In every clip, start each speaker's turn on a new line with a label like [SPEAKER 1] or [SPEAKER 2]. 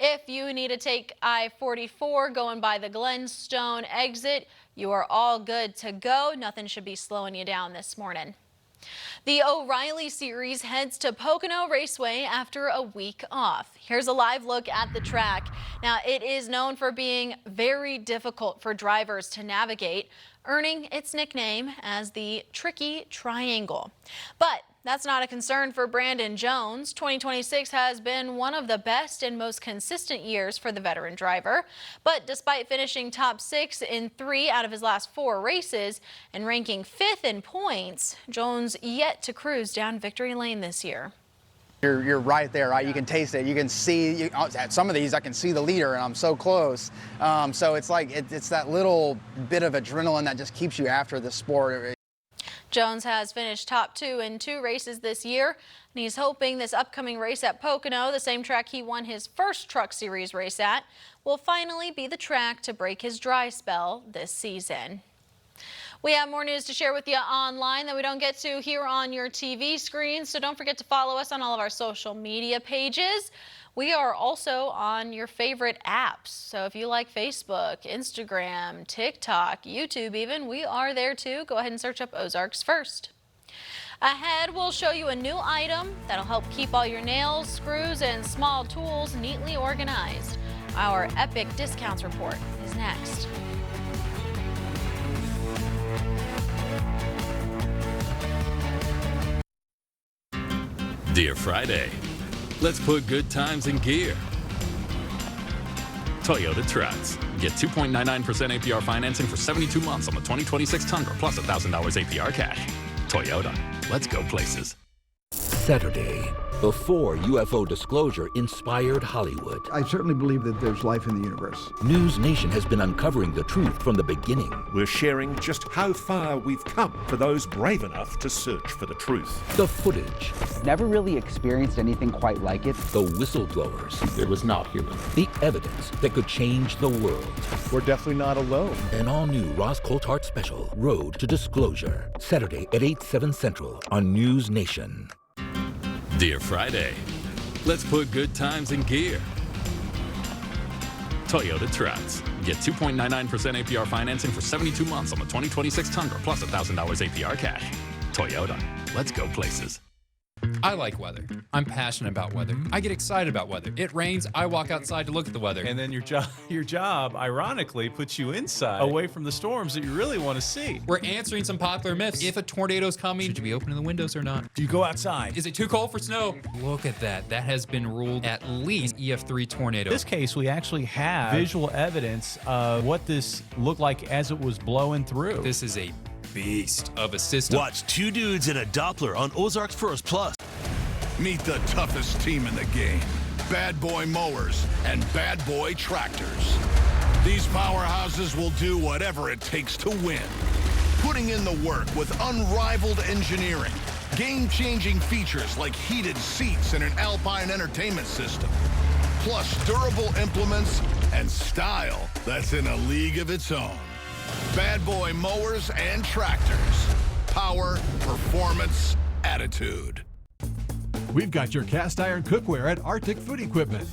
[SPEAKER 1] If you need to take I-44 going by the Glenstone exit, you are all good to go. Nothing should be slowing you down this morning. The O'Reilly Series heads to Pocono Raceway after a week off. Here's a live look at the track. Now, it is known for being very difficult for drivers to navigate, earning its nickname as the Tricky Triangle. But that's not a concern for Brandon Jones. 2026 has been one of the best and most consistent years for the veteran driver. But despite finishing top 6 in 3 out of his last 4 races and ranking 5th in points, Jones yet to cruise down victory lane this year.
[SPEAKER 2] You're right there, right? You can taste it. You can see, at some of these, I can see the leader, and I'm so close. So it's like, it's that little bit of adrenaline that just keeps you after the sport.
[SPEAKER 1] Jones has finished top 2 in 2 races this year, and he's hoping this upcoming race at Pocono, the same track he won his first Truck Series race at, will finally be the track to break his dry spell this season. We have more news to share with you online that we don't get to here on your TV screen, so don't forget to follow us on all of our social media pages. We are also on your favorite apps, so if you like Facebook, Instagram, TikTok, YouTube even, we are there too. Go ahead and search up Ozarks First. Ahead, we'll show you a new item that'll help keep all your nails, screws, and small tools neatly organized. Our epic discounts report is next.
[SPEAKER 3] Dear Friday, let's put good times in gear. Toyota Trucks. Get 2.99% APR financing for 72 months on the 2026 Tundra plus $1,000 APR cash. Toyota, let's go places.
[SPEAKER 4] Saturday, before UFO disclosure inspired Hollywood.
[SPEAKER 5] I certainly believe that there's life in the universe.
[SPEAKER 4] News Nation has been uncovering the truth from the beginning.
[SPEAKER 6] We're sharing just how far we've come for those brave enough to search for the truth.
[SPEAKER 4] The footage.
[SPEAKER 7] Never really experienced anything quite like it.
[SPEAKER 4] The whistleblowers. It was not human. The evidence that could change the world.
[SPEAKER 8] We're definitely not alone.
[SPEAKER 4] An all-new Ross Coulthart special, Road to Disclosure. Saturday at 8/7 Central on News Nation.
[SPEAKER 3] Dear Friday, let's put good times in gear. Toyota Trucks. Get 2.99% APR financing for 72 months on the 2026 Tundra plus $1,000 APR cash. Toyota, let's go places.
[SPEAKER 9] I like weather. I'm passionate about weather. I get excited about weather. It rains, I walk outside to look at the weather.
[SPEAKER 10] And then your job, ironically, puts you inside, away from the storms that you really want to see.
[SPEAKER 9] We're answering some popular myths. If a tornado's coming, should you be opening the windows or not?
[SPEAKER 10] Do you go outside?
[SPEAKER 9] Is it too cold for snow? Look at that. That has been ruled at least EF3 tornado.
[SPEAKER 10] In this case, we actually have visual evidence of what this looked like as it was blowing through.
[SPEAKER 9] This is a beast of a system.
[SPEAKER 11] Watch 2 dudes in a Doppler on Ozarks First Plus.
[SPEAKER 12] Meet the toughest team in the game, Bad Boy Mowers and Bad Boy Tractors. These powerhouses will do whatever it takes to win, putting in the work with unrivaled engineering, game-changing features like heated seats and an Alpine entertainment system, plus durable implements and style that's in a league of its own. Bad Boy Mowers and Tractors. Power, performance, attitude.
[SPEAKER 13] We've got your cast iron cookware at Arctic Food Equipment.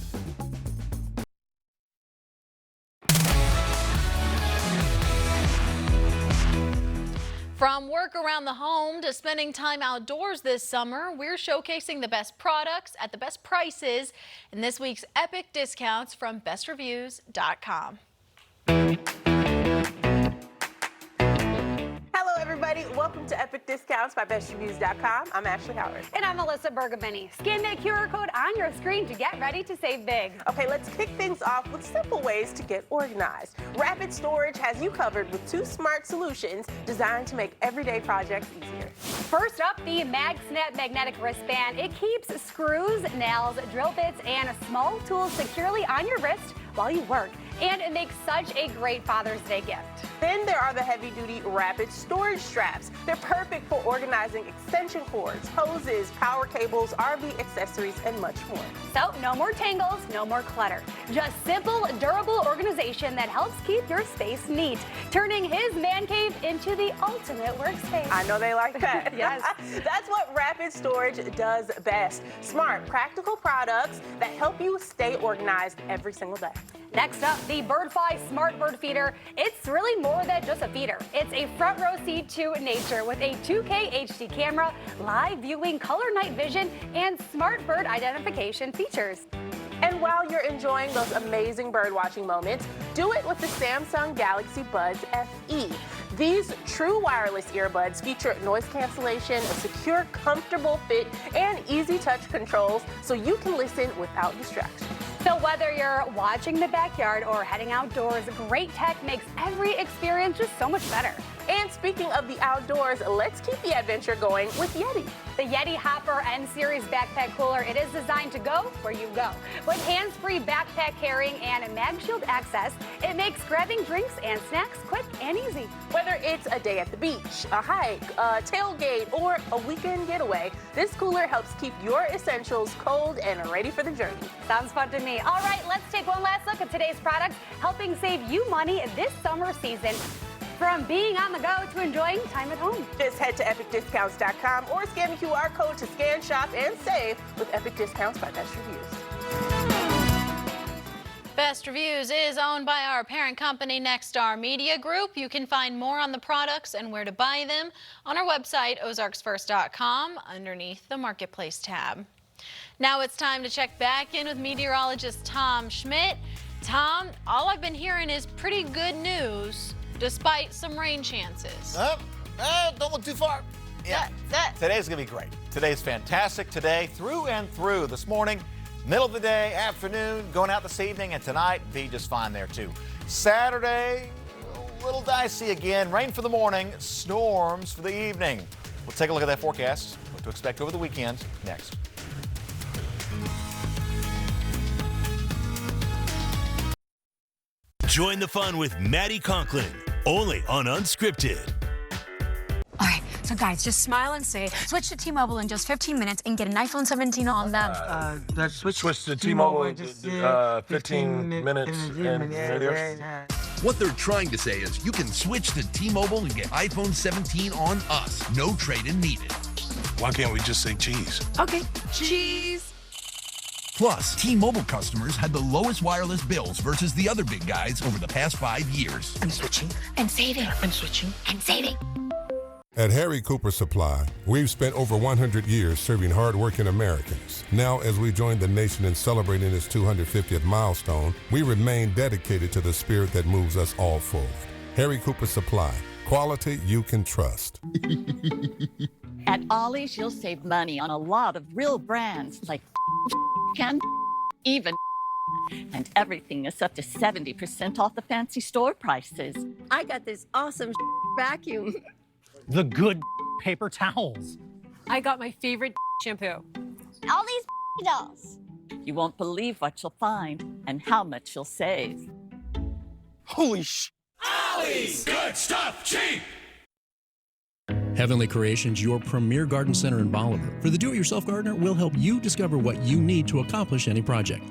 [SPEAKER 1] From work around the home to spending time outdoors this summer, we're showcasing the best products at the best prices in this week's epic discounts from bestreviews.com.
[SPEAKER 14] Welcome to Epic Discounts by bestreviews.com. I'm Ashley Howard.
[SPEAKER 15] And I'm Melissa Bergamini. Scan that QR code on your screen to get ready to save big.
[SPEAKER 14] Okay, let's kick things off with simple ways to get organized. Rapid Storage has you covered with 2 smart solutions designed to make everyday projects easier.
[SPEAKER 15] First up, the MagSnap magnetic wristband. It keeps screws, nails, drill bits, and small tools securely on your wrist while you work. And it makes such a great Father's Day gift.
[SPEAKER 14] Then there are the heavy-duty rapid storage straps. They're perfect for organizing extension cords, hoses, power cables, RV accessories, and much more.
[SPEAKER 15] So no more tangles, no more clutter. Just simple, durable organization that helps keep your space neat, turning his man cave into the ultimate workspace.
[SPEAKER 14] I know they like that.
[SPEAKER 15] Yes.
[SPEAKER 14] That's what rapid storage does best. Smart, practical products that help you stay organized every single day.
[SPEAKER 15] Next up, the BirdFly Smart Bird Feeder. It's really more than just a feeder. It's a front row seat to nature with a 2K HD camera, live viewing, color night vision, and smart bird identification features.
[SPEAKER 14] And while you're enjoying those amazing bird watching moments, do it with the Samsung Galaxy Buds FE. These true wireless earbuds feature noise cancellation, a secure, comfortable fit, and easy touch controls so you can listen without distractions.
[SPEAKER 15] So whether you're watching the backyard or heading outdoors, great tech makes every experience just so much better.
[SPEAKER 14] And speaking of the outdoors, let's keep the adventure going with Yeti.
[SPEAKER 15] The Yeti Hopper N-Series backpack cooler, it is designed to go where you go. With hands-free backpack carrying and MagShield access, it makes grabbing drinks and snacks quick and easy.
[SPEAKER 14] Whether it's a day at the beach, a hike, a tailgate, or a weekend getaway, this cooler helps keep your essentials cold and ready for the journey.
[SPEAKER 15] Sounds fun to me. All right, let's take one last look at today's products, helping save you money this summer season. From being on the go to enjoying time at home.
[SPEAKER 14] Just head to epicdiscounts.com or scan the QR code to scan, shop, and save with Epic Discounts by Best Reviews.
[SPEAKER 1] Best Reviews is owned by our parent company, Nexstar Media Group. You can find more on the products and where to buy them on our website, ozarksfirst.com, underneath the Marketplace tab. Now it's time to check back in with meteorologist Tom Schmidt. Tom, all I've been hearing is pretty good news, despite some rain chances.
[SPEAKER 8] Don't look too far. Yeah, today's gonna be great. Today's fantastic. Today, through and through. This morning, middle of the day, afternoon, going out this evening, and tonight, be just fine there too. Saturday, a little dicey again. Rain for the morning, storms for the evening. We'll take a look at that forecast. What to expect over the weekend next.
[SPEAKER 11] Join the fun with Maddie Conklin, only on Unscripted.
[SPEAKER 16] All right, so guys, just smile and say, switch to T-Mobile in just 15 minutes and get an iPhone 17 on them.
[SPEAKER 17] Let's switch to T-Mobile in 15 minutes.
[SPEAKER 4] What they're trying to say is you can switch to T-Mobile and get iPhone 17 on us. No trade-in needed.
[SPEAKER 17] Why can't we just say cheese?
[SPEAKER 16] Okay, cheese.
[SPEAKER 4] Plus, T-Mobile customers had the lowest wireless bills versus the other big guys over the past 5 years.
[SPEAKER 16] I'm switching and saving. I'm switching and saving.
[SPEAKER 18] At Harry Cooper Supply, we've spent over 100 years serving hardworking Americans. Now, as we join the nation in celebrating its 250th milestone, we remain dedicated to the spirit that moves us all forward. Harry Cooper Supply, quality you can trust.
[SPEAKER 19] At Ollie's, you'll save money on a lot of real brands like can even, and everything is up to 70% off the fancy store prices.
[SPEAKER 20] I got this awesome vacuum.
[SPEAKER 21] The good paper towels.
[SPEAKER 20] I got my favorite shampoo.
[SPEAKER 19] All these dolls. You won't believe what you'll find and how much you'll save.
[SPEAKER 21] Holy sh!
[SPEAKER 11] Ollie's! Good stuff, cheap!
[SPEAKER 3] Heavenly Creations, your premier garden center in Bolivar. For the do-it-yourself gardener, we'll help you discover what you need to accomplish any project.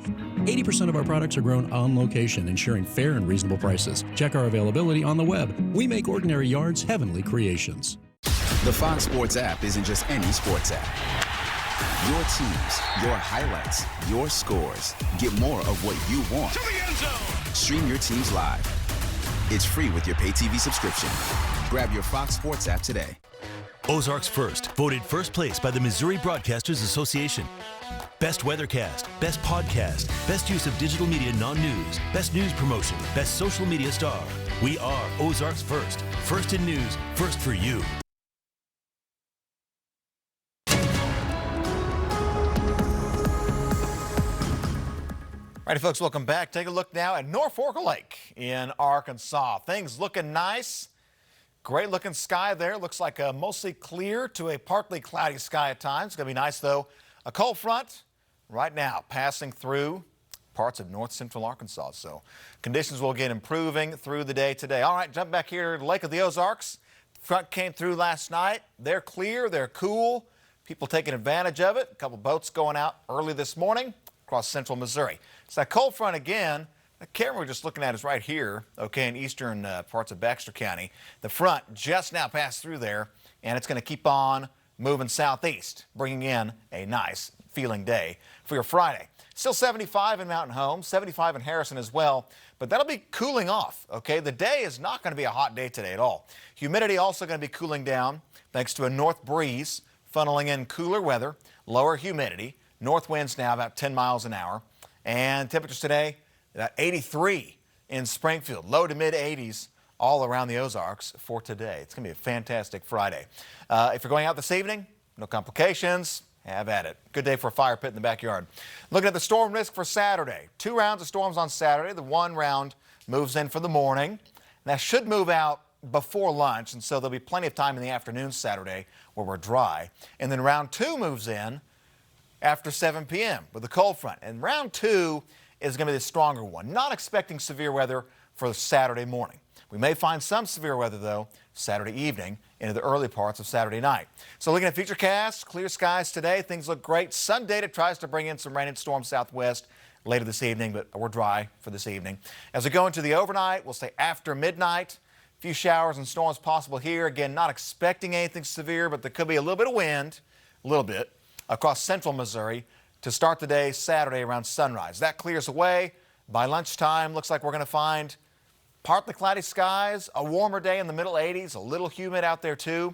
[SPEAKER 3] 80% of our products are grown on location, ensuring fair and reasonable prices. Check our availability on the web. We make ordinary yards heavenly creations.
[SPEAKER 22] The Fox Sports app isn't just any sports app. Your teams, your highlights, your scores. Get more of what you want.
[SPEAKER 11] To the end zone!
[SPEAKER 22] Stream your teams live. It's free with your pay TV subscription. Grab your Fox Sports app today.
[SPEAKER 11] Ozarks First, voted first place by the Missouri Broadcasters Association. Best Weathercast, Best Podcast, Best Use of Digital Media Non-News, Best News Promotion, Best Social Media Star. We are Ozarks First. First in news, first for you.
[SPEAKER 8] All right, folks, welcome back. Take a look now at North Fork Lake in Arkansas. Things looking nice. Great looking sky there. Looks like a mostly clear to a partly cloudy sky at times. It's going to be nice, though. A cold front right now passing through parts of north central Arkansas. So conditions will get improving through the day today. All right, jump back here to the Lake of the Ozarks. Front came through last night. They're clear, they're cool. People taking advantage of it. A couple boats going out early this morning across central Missouri. It's that cold front again. The camera we're just looking at is right here, okay, in eastern parts of Baxter County. The front just now passed through there, and it's going to keep on moving southeast, bringing in a nice feeling day for your Friday. Still 75 in Mountain Home, 75 in Harrison as well, but that'll be cooling off, okay? The day is not going to be a hot day today at all. Humidity also going to be cooling down thanks to a north breeze funneling in cooler weather, lower humidity, north winds now about 10 miles an hour, and temperatures today, 83 in Springfield, low to mid 80s all around the Ozarks for today. It's going to be a fantastic Friday. If you're going out this evening, no complications, have at it. Good day for a fire pit in the backyard. Looking at the storm risk for Saturday. 2 rounds of storms on Saturday. The 1 round moves in for the morning. That should move out before lunch, and so there'll be plenty of time in the afternoon Saturday where we're dry. And then round 2 moves in after 7 p.m. with a cold front. And round 2 is going to be the stronger one. Not expecting severe weather for Saturday morning. We may find some severe weather, though, Saturday evening into the early parts of Saturday night. So looking at futurecasts, clear skies today. Things look great. Sun data tries to bring in some rain and storm southwest later this evening, but we're dry for this evening. As we go into the overnight, we'll stay after midnight. A few showers and storms possible here. Again, not expecting anything severe, but there could be a little bit of wind, a little bit, across central Missouri to start the day Saturday around sunrise. That clears away. By lunchtime, looks like we're going to find partly cloudy skies, a warmer day in the middle 80s, a little humid out there too,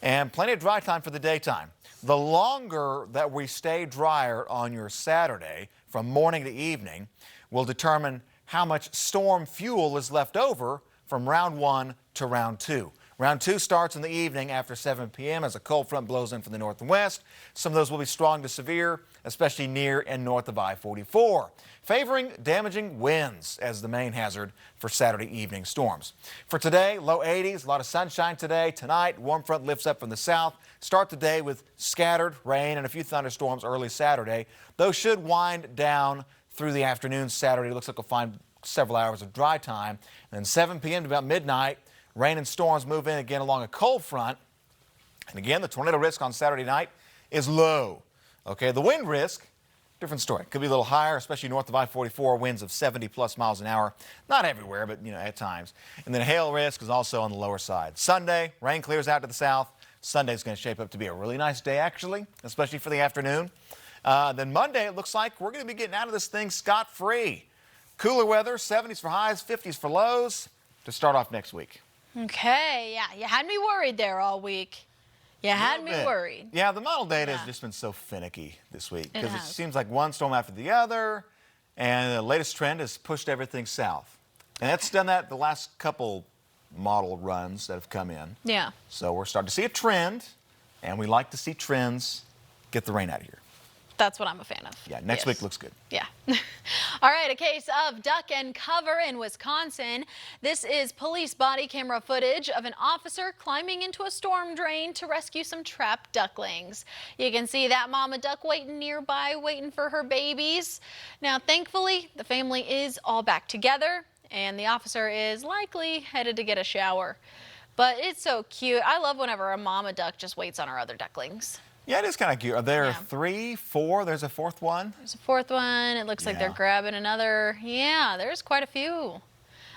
[SPEAKER 8] and plenty of dry time for the daytime. The longer that we stay drier on your Saturday, from morning to evening, will determine how much storm fuel is left over from round 1 to round 2. Round 2 starts in the evening after 7 p.m. as a cold front blows in from the north and west. Some of those will be strong to severe, especially near and north of I-44, favoring damaging winds as the main hazard for Saturday evening storms. For today, low 80s, a lot of sunshine today. Tonight, warm front lifts up from the south. Start the day with scattered rain and a few thunderstorms early Saturday. Those should wind down through the afternoon Saturday. It looks like we'll find several hours of dry time. And then 7 p.m. to about midnight, rain and storms move in again along a cold front. And again, the tornado risk on Saturday night is low. Okay, the wind risk, different story. Could be a little higher, especially north of I-44, winds of 70+ miles an hour. Not everywhere, but, at times. And then hail risk is also on the lower side. Sunday, rain clears out to the south. Sunday's going to shape up to be a really nice day, actually, especially for the afternoon. Then Monday, it looks like we're going to be getting out of this thing scot-free. Cooler weather, 70s for highs, 50s for lows to start off next week.
[SPEAKER 1] Okay, yeah, you had me worried there all week. You had me worried.
[SPEAKER 8] Yeah, the model data has just been so finicky this week because it seems like one storm after the other, and the latest trend has pushed everything south. And it's done that the last couple model runs that have come in.
[SPEAKER 1] Yeah.
[SPEAKER 8] So we're starting to see a trend, and we like to see trends get the rain out of here.
[SPEAKER 1] That's what I'm a fan of.
[SPEAKER 8] Yeah, next week looks good.
[SPEAKER 1] Yeah. All right, a case of duck and cover in Wisconsin. This is police body camera footage of an officer climbing into a storm drain to rescue some trapped ducklings. You can see that mama duck waiting nearby, waiting for her babies. Now, thankfully, the family is all back together, and the officer is likely headed to get a shower. But it's so cute. I love whenever a mama duck just waits on her other ducklings.
[SPEAKER 8] Yeah, it is kind of cute. Are there 3, 4? There's a 4th one?
[SPEAKER 1] There's a 4th one. It looks like they're grabbing another. Yeah, there's quite a few.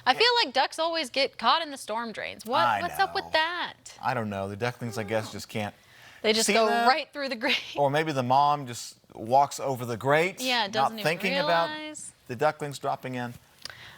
[SPEAKER 1] I feel like ducks always get caught in the storm drains. What's up with that?
[SPEAKER 8] I don't know. The ducklings, I guess, just can't.
[SPEAKER 1] They just go right through the grate.
[SPEAKER 8] Or maybe the mom just walks over the grate,
[SPEAKER 1] doesn't
[SPEAKER 8] not thinking
[SPEAKER 1] even
[SPEAKER 8] about
[SPEAKER 1] realize.
[SPEAKER 8] the ducklings dropping in.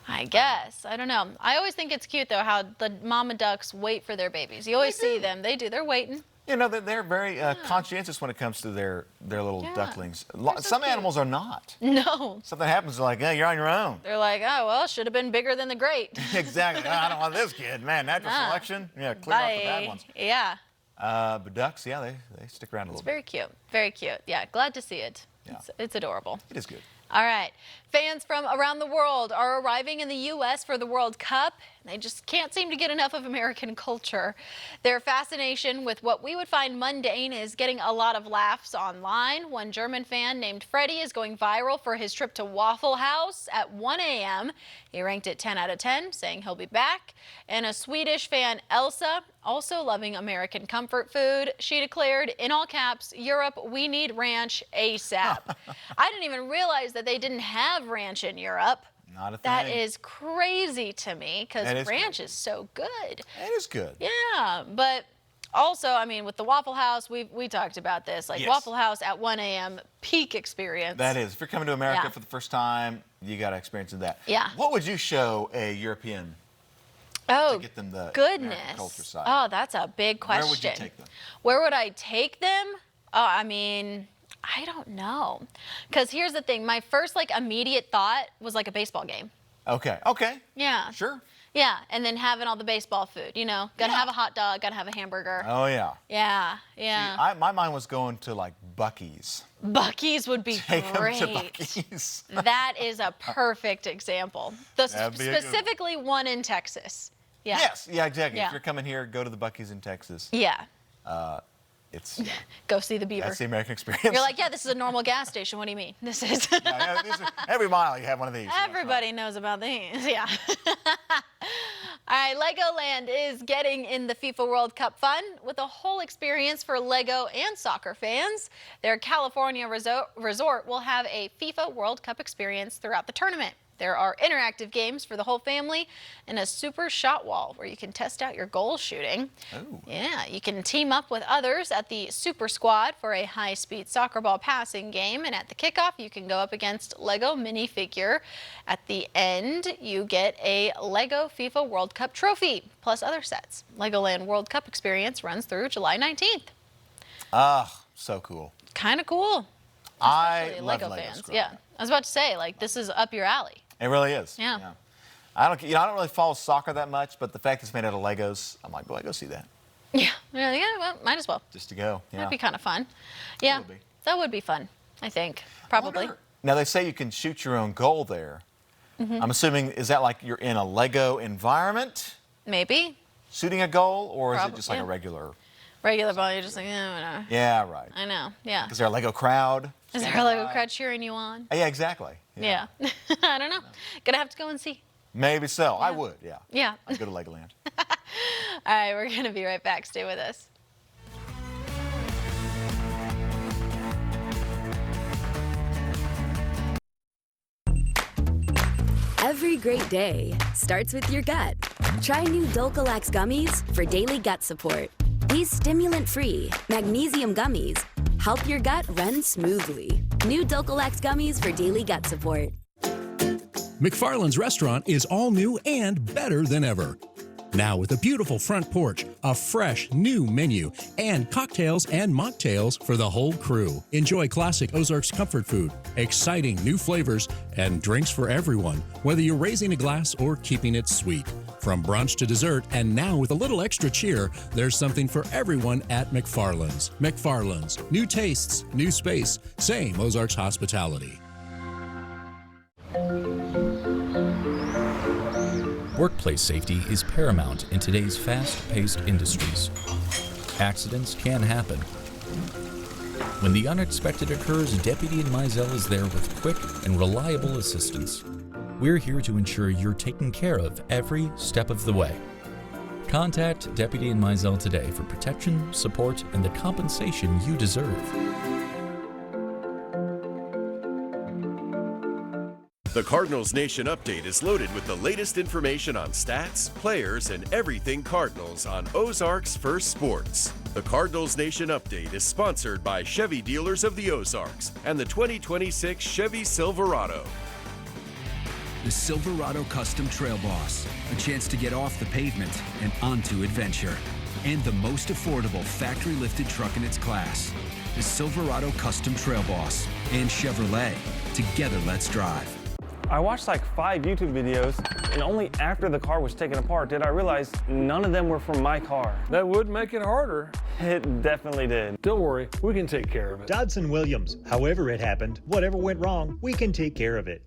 [SPEAKER 1] I guess. I don't know. I always think it's cute, though, how the mama ducks wait for their babies. You always see them. They do. They're waiting.
[SPEAKER 8] They're very conscientious when it comes to their little ducklings. Some animals are not.
[SPEAKER 1] No.
[SPEAKER 8] Something happens, they're like, you're on your own.
[SPEAKER 1] They're like, oh, well, should have been bigger than the grate.
[SPEAKER 8] Exactly. I don't want this kid. Man, natural selection. Yeah, clear off the bad ones.
[SPEAKER 1] Yeah.
[SPEAKER 8] But ducks, they stick around a little bit.
[SPEAKER 1] It's very cute. Very cute. Yeah, glad to see it. Yeah. It's adorable.
[SPEAKER 8] It is good.
[SPEAKER 1] All right. Fans from around the world are arriving in the U.S. for the World Cup. They just can't seem to get enough of American culture. Their fascination with what we would find mundane is getting a lot of laughs online. One German fan named Freddie is going viral for his trip to Waffle House at 1 a.m. He ranked it 10 out of 10, saying he'll be back. And a Swedish fan, Elsa, also loving American comfort food. She declared, in all caps, "Europe, we need ranch ASAP." I didn't even realize that they didn't have ranch in Europe.
[SPEAKER 8] Not a thing.
[SPEAKER 1] That is crazy to me because ranch is so good.
[SPEAKER 8] It is good.
[SPEAKER 1] Yeah, but also, I mean, with the Waffle House, we talked about this. Like,
[SPEAKER 8] Yes.
[SPEAKER 1] Waffle House at 1 a.m., peak experience.
[SPEAKER 8] That is. If you're coming to America
[SPEAKER 1] Yeah.
[SPEAKER 8] for the first time, you got to experience that.
[SPEAKER 1] Yeah.
[SPEAKER 8] What would you show a European
[SPEAKER 1] Oh,
[SPEAKER 8] to get them the
[SPEAKER 1] goodness.
[SPEAKER 8] American culture side?
[SPEAKER 1] Oh, that's a big question.
[SPEAKER 8] Where would you take them?
[SPEAKER 1] Where would I take them? Oh, I mean, I don't know. Because here's the thing. My first, like, immediate thought was, like, a baseball game.
[SPEAKER 8] Okay. Okay.
[SPEAKER 1] Yeah.
[SPEAKER 8] Sure.
[SPEAKER 1] Yeah, and then having all the baseball food, you know. Gotta have a hot dog, gotta have a hamburger.
[SPEAKER 8] Oh, yeah.
[SPEAKER 1] Yeah, yeah.
[SPEAKER 8] My mind was going to, like, Buc-ee's.
[SPEAKER 1] Buc-ee's would be
[SPEAKER 8] Take
[SPEAKER 1] great.
[SPEAKER 8] them to Buc-ee's.
[SPEAKER 1] That is a perfect example.
[SPEAKER 8] That'd be a good one.
[SPEAKER 1] Specifically one in Texas. Yeah.
[SPEAKER 8] Yes. Yeah, exactly.
[SPEAKER 1] Yeah.
[SPEAKER 8] If you're coming here, go to the Buc-ee's in Texas.
[SPEAKER 1] Yeah.
[SPEAKER 8] It's
[SPEAKER 1] Go see the beaver.
[SPEAKER 8] That's the American experience.
[SPEAKER 1] You're like, yeah, this is a normal gas station. What do you mean? This is.
[SPEAKER 8] Every mile you have one of these.
[SPEAKER 1] Everybody knows about these. Yeah. All right, Legoland is getting in the FIFA World Cup fun with a whole experience for Lego and soccer fans. Their California resort will have a FIFA World Cup experience throughout the tournament. There are interactive games for the whole family and a super shot wall where you can test out your goal shooting.
[SPEAKER 8] Oh.
[SPEAKER 1] Yeah, you can team up with others at the Super Squad for a high-speed soccer ball passing game. And at the kickoff, you can go up against Lego minifigure. At the end, you get a Lego FIFA World Cup trophy, plus other sets. Legoland World Cup experience runs through July 19th.
[SPEAKER 8] Ah, so cool.
[SPEAKER 1] Kind of cool.
[SPEAKER 8] I
[SPEAKER 1] Especially
[SPEAKER 8] love
[SPEAKER 1] Lego
[SPEAKER 8] Legos
[SPEAKER 1] fans.
[SPEAKER 8] growing
[SPEAKER 1] Yeah,
[SPEAKER 8] up.
[SPEAKER 1] I was about to say, like, this is up your alley.
[SPEAKER 8] It really is.
[SPEAKER 1] Yeah.
[SPEAKER 8] I don't really follow soccer that much, but the fact it's made out of Legos, I'm like, well, I go see that
[SPEAKER 1] Yeah, well, might as well.
[SPEAKER 8] just to go. Yeah.
[SPEAKER 1] That'd be kind of fun. Yeah, that would be fun, I think, probably.
[SPEAKER 8] Now they say you can shoot your own goal there.
[SPEAKER 1] Mhm.
[SPEAKER 8] I'm assuming, is that like you're in a Lego environment
[SPEAKER 1] Maybe.
[SPEAKER 8] shooting a goal, or is it just like
[SPEAKER 1] yeah.
[SPEAKER 8] a regular?
[SPEAKER 1] Regular ball, you're just like, yeah, whatever.
[SPEAKER 8] Yeah, right.
[SPEAKER 1] I know, yeah.
[SPEAKER 8] Is there a Lego crowd?
[SPEAKER 1] Is there a Lego crowd cheering you on?
[SPEAKER 8] Yeah, exactly.
[SPEAKER 1] Yeah. I don't know. Gonna have to go and see.
[SPEAKER 8] Maybe so. I would, yeah.
[SPEAKER 1] Yeah.
[SPEAKER 8] I'd go to Legoland.
[SPEAKER 1] All right, we're gonna be right back. Stay with us.
[SPEAKER 2] Every great day starts with your gut. Try new Dulcolax gummies for daily gut support. These stimulant-free magnesium gummies help your gut run smoothly. New Dulcolax gummies for daily gut support.
[SPEAKER 3] McFarland's restaurant is all new and better than ever. Now with a beautiful front porch, a fresh new menu, and cocktails and mocktails for the whole crew. Enjoy classic Ozarks comfort food, exciting new flavors, and drinks for everyone, whether you're raising a glass or keeping it sweet. From brunch to dessert, and now with a little extra cheer, there's something for everyone at McFarland's. McFarland's, new tastes, new space, same Ozarks hospitality.
[SPEAKER 5] Workplace safety is paramount in today's fast-paced industries. Accidents can happen. When the unexpected occurs, Deputy and Mizell is there with quick and reliable assistance. We're here to ensure you're taken care of every step of the way. Contact Deputy and Mizell today for protection, support, and the compensation you deserve.
[SPEAKER 23] The Cardinals Nation Update is loaded with the latest information on stats, players, and everything Cardinals on Ozarks First Sports. The Cardinals Nation Update is sponsored by Chevy Dealers of the Ozarks and the 2026 Chevy Silverado.
[SPEAKER 24] The Silverado Custom Trail Boss, a chance to get off the pavement and onto adventure. And the most affordable factory-lifted truck in its class. The Silverado Custom Trail Boss and Chevrolet. Together, let's drive.
[SPEAKER 25] I watched like 5 YouTube videos, and only after the car was taken apart did I realize none of them were from my car.
[SPEAKER 17] That would make it harder.
[SPEAKER 25] It definitely did.
[SPEAKER 17] Don't worry, we can take care of it.
[SPEAKER 26] Dodson Williams. However it happened, whatever went wrong, we can take care of it.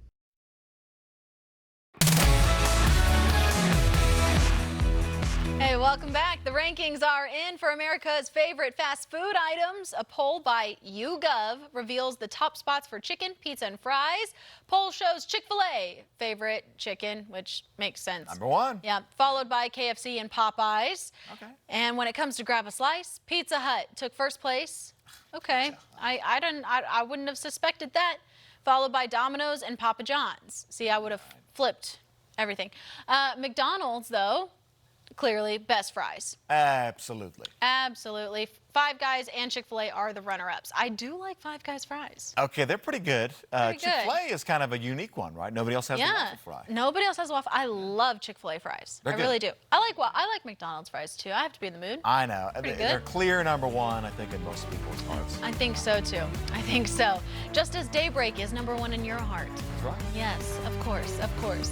[SPEAKER 1] Hey, welcome back. The rankings are in for America's favorite fast food items. A poll by YouGov reveals the top spots for chicken, pizza, and fries. Poll shows Chick-fil-A favorite chicken, which makes sense.
[SPEAKER 8] #1.
[SPEAKER 1] Yeah, followed by KFC and Popeyes.
[SPEAKER 8] Okay.
[SPEAKER 1] And when it comes to grab a slice, Pizza Hut took first place. Okay, I wouldn't have suspected that. Followed by Domino's and Papa John's. See, I would have flipped everything. McDonald's, though, clearly best fries.
[SPEAKER 8] Absolutely.
[SPEAKER 1] Absolutely. Five Guys and Chick-fil-A are the runner-ups. I do like Five Guys fries.
[SPEAKER 8] Okay, they're pretty good.
[SPEAKER 1] Pretty good.
[SPEAKER 8] Chick-fil-A is kind of a unique one, right? Nobody else has a waffle fry.
[SPEAKER 1] Nobody else has a waffle. I love Chick-fil-A fries.
[SPEAKER 8] They're
[SPEAKER 1] I
[SPEAKER 8] good.
[SPEAKER 1] really do. I like McDonald's fries too. I have to be in the mood.
[SPEAKER 8] I know.
[SPEAKER 1] Pretty
[SPEAKER 8] They're
[SPEAKER 1] good.
[SPEAKER 8] clear #1, I think, in most people's hearts.
[SPEAKER 1] I think so too. I think so. Just as Daybreak is #1 in your heart.
[SPEAKER 8] That's right.
[SPEAKER 1] Yes, of course, of course.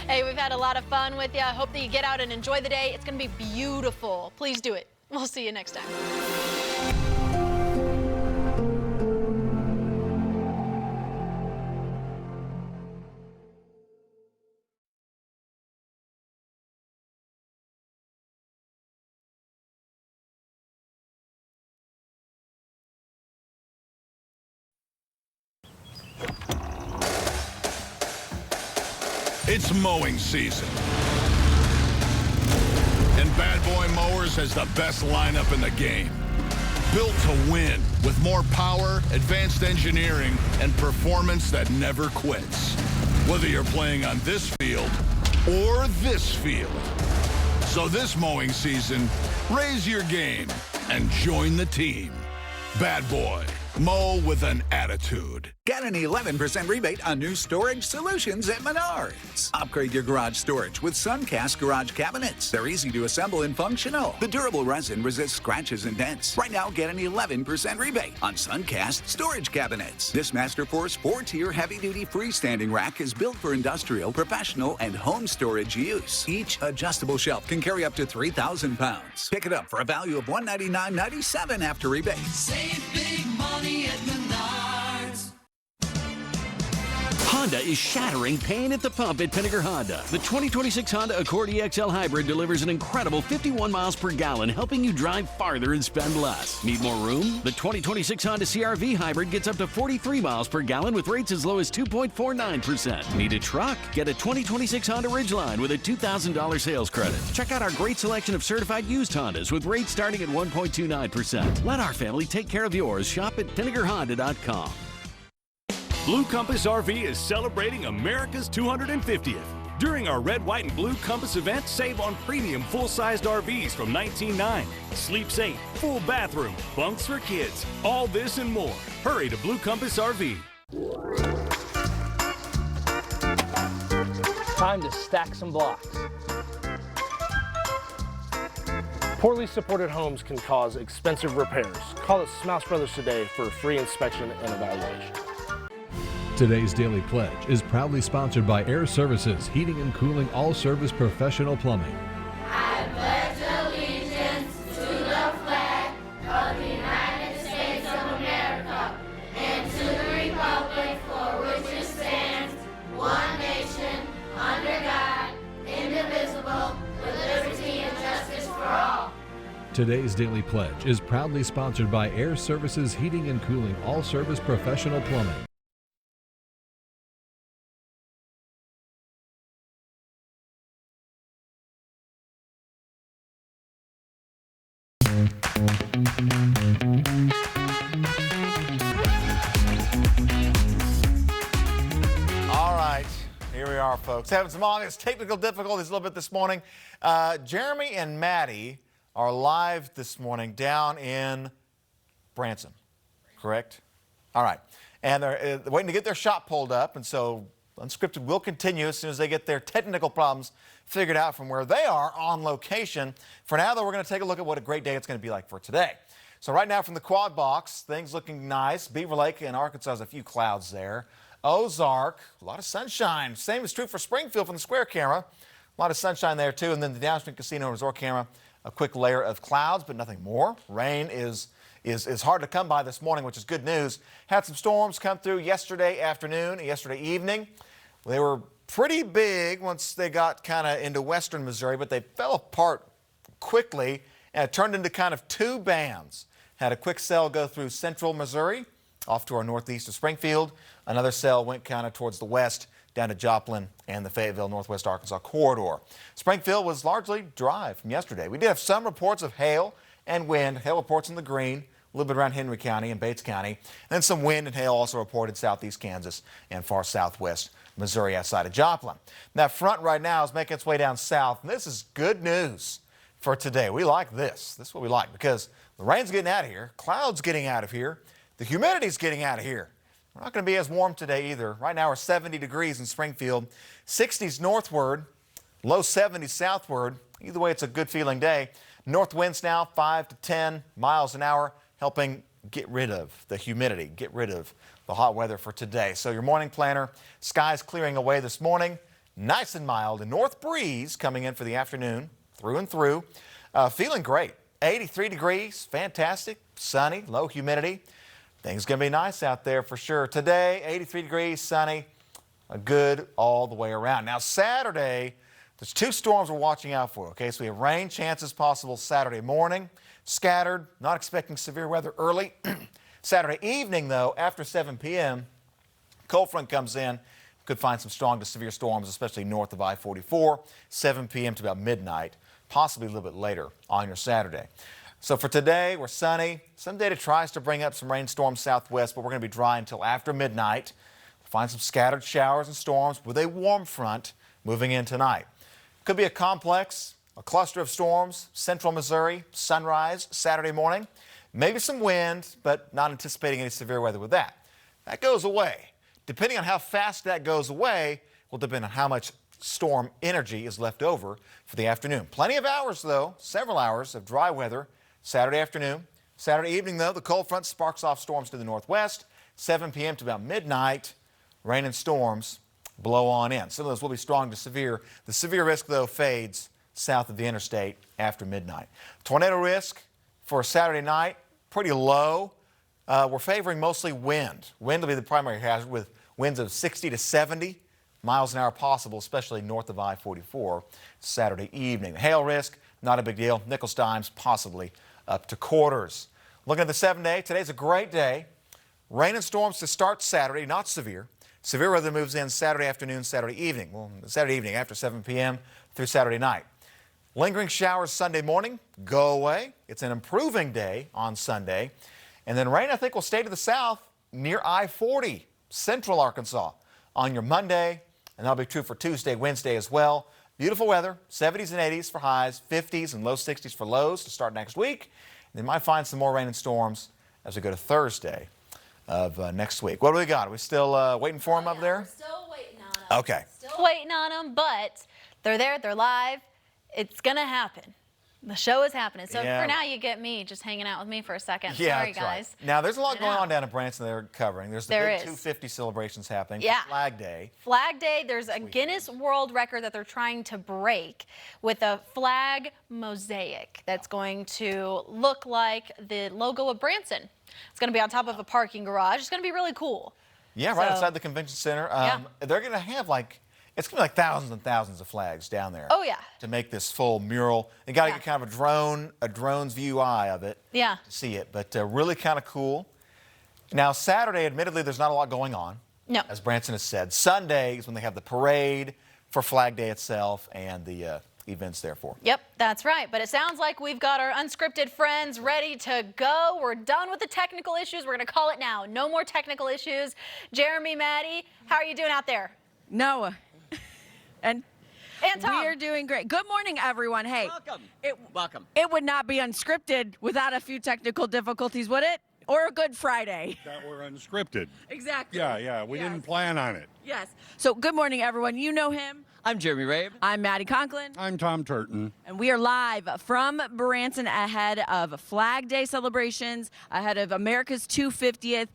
[SPEAKER 1] Hey, we've had a lot of fun with you. I hope that you get out and enjoy the day. It's going to be beautiful. Please do it. We'll see you next time.
[SPEAKER 6] It's mowing season. And Bad Boy Mowers has the best lineup in the game. Built to win with more power, advanced engineering, and performance that never quits. Whether you're playing on this field or this field. So this mowing season, raise your game and join the team. Bad Boy. Mow with an attitude.
[SPEAKER 7] Get an 11% rebate on new storage solutions at Menards. Upgrade your garage storage with Suncast garage cabinets. They're easy to assemble and functional. The durable resin resists scratches and dents. Right now, get an 11% rebate on Suncast storage cabinets. This Masterforce 4-tier heavy-duty freestanding rack is built for industrial, professional, and home storage use. Each adjustable shelf can carry up to 3,000 pounds. Pick it up for a value of $199.97 after rebate.
[SPEAKER 9] Save big money at Menards.
[SPEAKER 10] Honda is shattering pain at the pump at Pinnaker Honda. The 2026 Honda Accord EXL Hybrid delivers an incredible 51 miles per gallon, helping you drive farther and spend less. Need more room? The 2026 Honda CRV Hybrid gets up to 43 miles per gallon with rates as low as 2.49%. Need a truck? Get a 2026 Honda Ridgeline with a $2,000 sales credit. Check out our great selection of certified used Hondas with rates starting at 1.29%. Let our family take care of yours. Shop at PinnakerHonda.com.
[SPEAKER 12] Blue Compass RV is celebrating America's 250th. During our Red, White, and Blue Compass event, save on premium full-sized RVs from $19,900. Sleep safe, full bathroom, bunks for kids, all this and more. Hurry to Blue Compass RV.
[SPEAKER 25] Time to stack some blocks. Poorly supported homes can cause expensive repairs. Call the Smouse Brothers today for a free inspection and evaluation.
[SPEAKER 13] Today's Daily Pledge is proudly sponsored by Air Services, Heating and Cooling All Service Professional Plumbing.
[SPEAKER 9] I pledge allegiance to the flag of the United States of America and to the republic for which it stands, one nation, under God, indivisible, with liberty and justice for all.
[SPEAKER 13] Today's Daily Pledge is proudly sponsored by Air Services, Heating and Cooling All Service Professional Plumbing.
[SPEAKER 8] All right, here we are, folks. Having some obvious technical difficulties a little bit this morning. Jeremy and Maddie are live this morning down in Branson, correct? All right, and they're waiting to get their shot pulled up, and so Unscripted will continue as soon as they get their technical problems figured out from where they are on location. For now, though, we're going to take a look at what a great day it's going to be like for today. So right now from the quad box, things looking nice. Beaver Lake in Arkansas has a few clouds there. Ozark, a lot of sunshine. Same is true for Springfield from the square camera. A lot of sunshine there too. And then the downstream casino resort camera, a quick layer of clouds, but nothing more. Rain is hard to come by this morning, which is good news. Had some storms come through yesterday afternoon and yesterday evening. They were pretty big once they got kind of into western Missouri, but they fell apart quickly and it turned into kind of two bands. Had a quick cell go through central Missouri, off to our northeast of Springfield. Another cell went kind of towards the west, down to Joplin and the Fayetteville, northwest Arkansas corridor. Springfield was largely dry from yesterday. We did have some reports of hail and wind. Hail reports in the green, a little bit around Henry County and Bates County. And then some wind and hail also reported southeast Kansas and far southwest Missouri outside of Joplin. That front right now is making its way down south, and this is good news for today. We like this. This is what we like because the rain's getting out of here, clouds getting out of here, the humidity's getting out of here. We're not going to be as warm today either. Right now we're 70 degrees in Springfield, 60s northward, low 70s southward. Either way, it's a good feeling day. North winds now 5 to 10 miles an hour, helping get rid of the humidity, get rid of the hot weather for today. So your morning planner, skies clearing away this morning, nice and mild. A north breeze coming in for the afternoon, through and through. Feeling great. 83 degrees, fantastic, sunny, low humidity. Things going to be nice out there for sure. Today, 83 degrees, sunny, good all the way around. Now, Saturday, there's two storms we're watching out for, okay? So we have rain chances possible Saturday morning, scattered, not expecting severe weather early. Saturday evening, though, after 7 p.m., cold front comes in. Could find some strong to severe storms, especially north of I-44, 7 p.m. to about midnight, possibly a little bit later on your Saturday. So for today, we're sunny. Some data tries to bring up some rainstorms southwest, but we're going to be dry until after midnight. We'll find some scattered showers and storms with a warm front moving in tonight. Could be a complex, a cluster of storms, central Missouri, sunrise Saturday morning. Maybe some wind, but not anticipating any severe weather with that. That goes away. Depending on how fast that goes away will depend on how much storm energy is left over for the afternoon. Plenty of hours, though, several hours of dry weather Saturday afternoon. Saturday evening, though, the cold front sparks off storms to the northwest. 7 p.m. to about midnight, rain and storms blow on in. Some of those will be strong to severe. The severe risk, though, fades south of the interstate after midnight. Tornado risk for Saturday night, pretty low. We're favoring mostly wind. Wind will be the primary hazard with winds of 60 to 70 miles an hour possible, especially north of I-44 Saturday evening. The hail risk, not a big deal. Nickels, dimes, possibly up to quarters. Looking at the 7-day, today's a great day. Rain and storms to start Saturday, not severe. Severe weather moves in Saturday afternoon, Saturday evening. Well, Saturday evening after 7 p.m. through Saturday night. Lingering showers Sunday morning, go away. It's an improving day on Sunday. And then rain, I think, will stay to the south near I-40, central Arkansas, on your Monday. And that'll be true for Tuesday, Wednesday as well. Beautiful weather, 70s and 80s for highs, 50s and low 60s for lows to start next week. And they might find some more rain and storms as we go to Thursday of next week. What do we got? Are we still waiting for them up there?
[SPEAKER 1] We're still waiting on them.
[SPEAKER 8] Okay.
[SPEAKER 1] Still waiting on them, but they're there, they're live. It's going to happen. The show is happening. So
[SPEAKER 8] Yeah.
[SPEAKER 1] for now, you get me just hanging out with me for a second.
[SPEAKER 8] Yeah,
[SPEAKER 1] Sorry,
[SPEAKER 8] that's right.
[SPEAKER 1] guys.
[SPEAKER 8] Now, there's a lot going on down in Branson they're covering. There's the
[SPEAKER 1] There
[SPEAKER 8] big
[SPEAKER 1] is.
[SPEAKER 8] 250 celebrations happening.
[SPEAKER 1] Yeah.
[SPEAKER 8] Flag Day.
[SPEAKER 1] Flag Day, there's a Guinness World Record that they're trying to break with a flag mosaic that's going to look like the logo of Branson. It's going to be on top of a parking garage. It's going to be really cool.
[SPEAKER 8] Yeah, right
[SPEAKER 1] So-
[SPEAKER 8] outside the convention center. They're going to have it's going to be like thousands and thousands of flags down there.
[SPEAKER 1] Oh, yeah.
[SPEAKER 8] To make this full mural. You got to get kind of a drone's view eye of it.
[SPEAKER 1] Yeah.
[SPEAKER 8] To see it, but really kind of cool. Now, Saturday, admittedly, there's not a lot going on.
[SPEAKER 1] No.
[SPEAKER 8] As Branson has said. Sunday is when they have the parade for Flag Day itself and the events therefore.
[SPEAKER 1] Yep, that's right. But it sounds like we've got our unscripted friends ready to go. We're done with the technical issues. We're going to call it now. No more technical issues. Jeremy, Maddie, how are you doing out there?
[SPEAKER 4] Noah. And
[SPEAKER 1] Tom.
[SPEAKER 4] we are doing great. Good morning, everyone. Hey,
[SPEAKER 14] Welcome.
[SPEAKER 4] it would not be unscripted without a few technical difficulties, would it? Or a good Friday.
[SPEAKER 15] That were unscripted.
[SPEAKER 4] Exactly.
[SPEAKER 15] Yeah, we didn't plan on it.
[SPEAKER 4] Yes. So good morning, everyone. You know him.
[SPEAKER 14] I'm Jeremy Rabe.
[SPEAKER 4] I'm Maddie Conklin.
[SPEAKER 17] I'm Tom Turton.
[SPEAKER 4] And we are live from Branson ahead of Flag Day celebrations, ahead of America's 250th.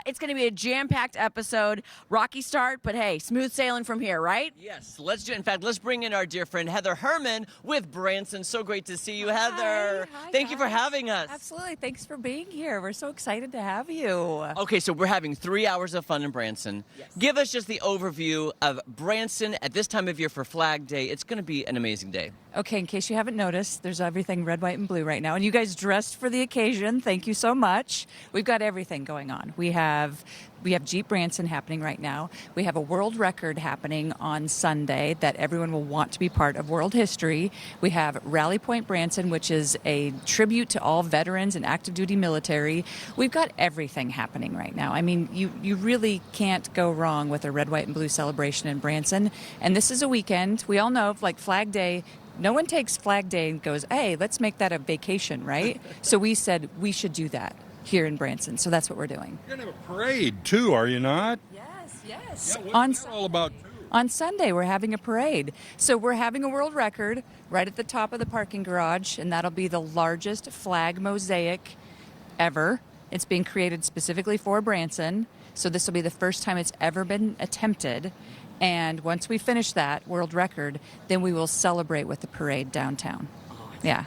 [SPEAKER 4] It's going to be a jam-packed episode. Rocky start, but hey, smooth sailing from here, right?
[SPEAKER 14] Yes, let's do it. In fact, let's bring in our dear friend Heather Herman with Branson. So great to see you, Heather.
[SPEAKER 15] Hi,
[SPEAKER 14] Thank you for
[SPEAKER 15] guys.
[SPEAKER 14] having us.
[SPEAKER 15] Absolutely. Thanks for being here. We're so excited to have you.
[SPEAKER 14] Okay, so we're having 3 hours of fun in Branson.
[SPEAKER 15] Yes.
[SPEAKER 14] Give us just the overview of Branson at this time of year for Flag Day. It's going to be an amazing day.
[SPEAKER 15] Okay, in case you haven't noticed, there's everything red, white, and blue right now. And you guys dressed for the occasion. Thank you so much. We've got everything going on. We have Jeep Branson happening right now. We have a world record happening on Sunday that everyone will want to be part of world history. We have Rally Point Branson, which is a tribute to all veterans and active duty military. We've got everything happening right now. I mean, you really can't go wrong with a red, white, and blue celebration in Branson. And this is a weekend. We all know, like Flag Day, no one takes Flag Day and goes, hey, let's make that a vacation, right? So we said we should do that here in Branson. So that's what we're doing.
[SPEAKER 17] You're going to have a parade, too, are you not?
[SPEAKER 15] Yes.
[SPEAKER 17] Yeah, what's that all about, too?
[SPEAKER 15] On Sunday, we're having a parade. So we're having a world record right at the top of the parking garage, and that'll be the largest flag mosaic ever. It's being created specifically for Branson. So this will be the first time it's ever been attempted. And once we finish that world record, then we will celebrate with the parade downtown. Yeah.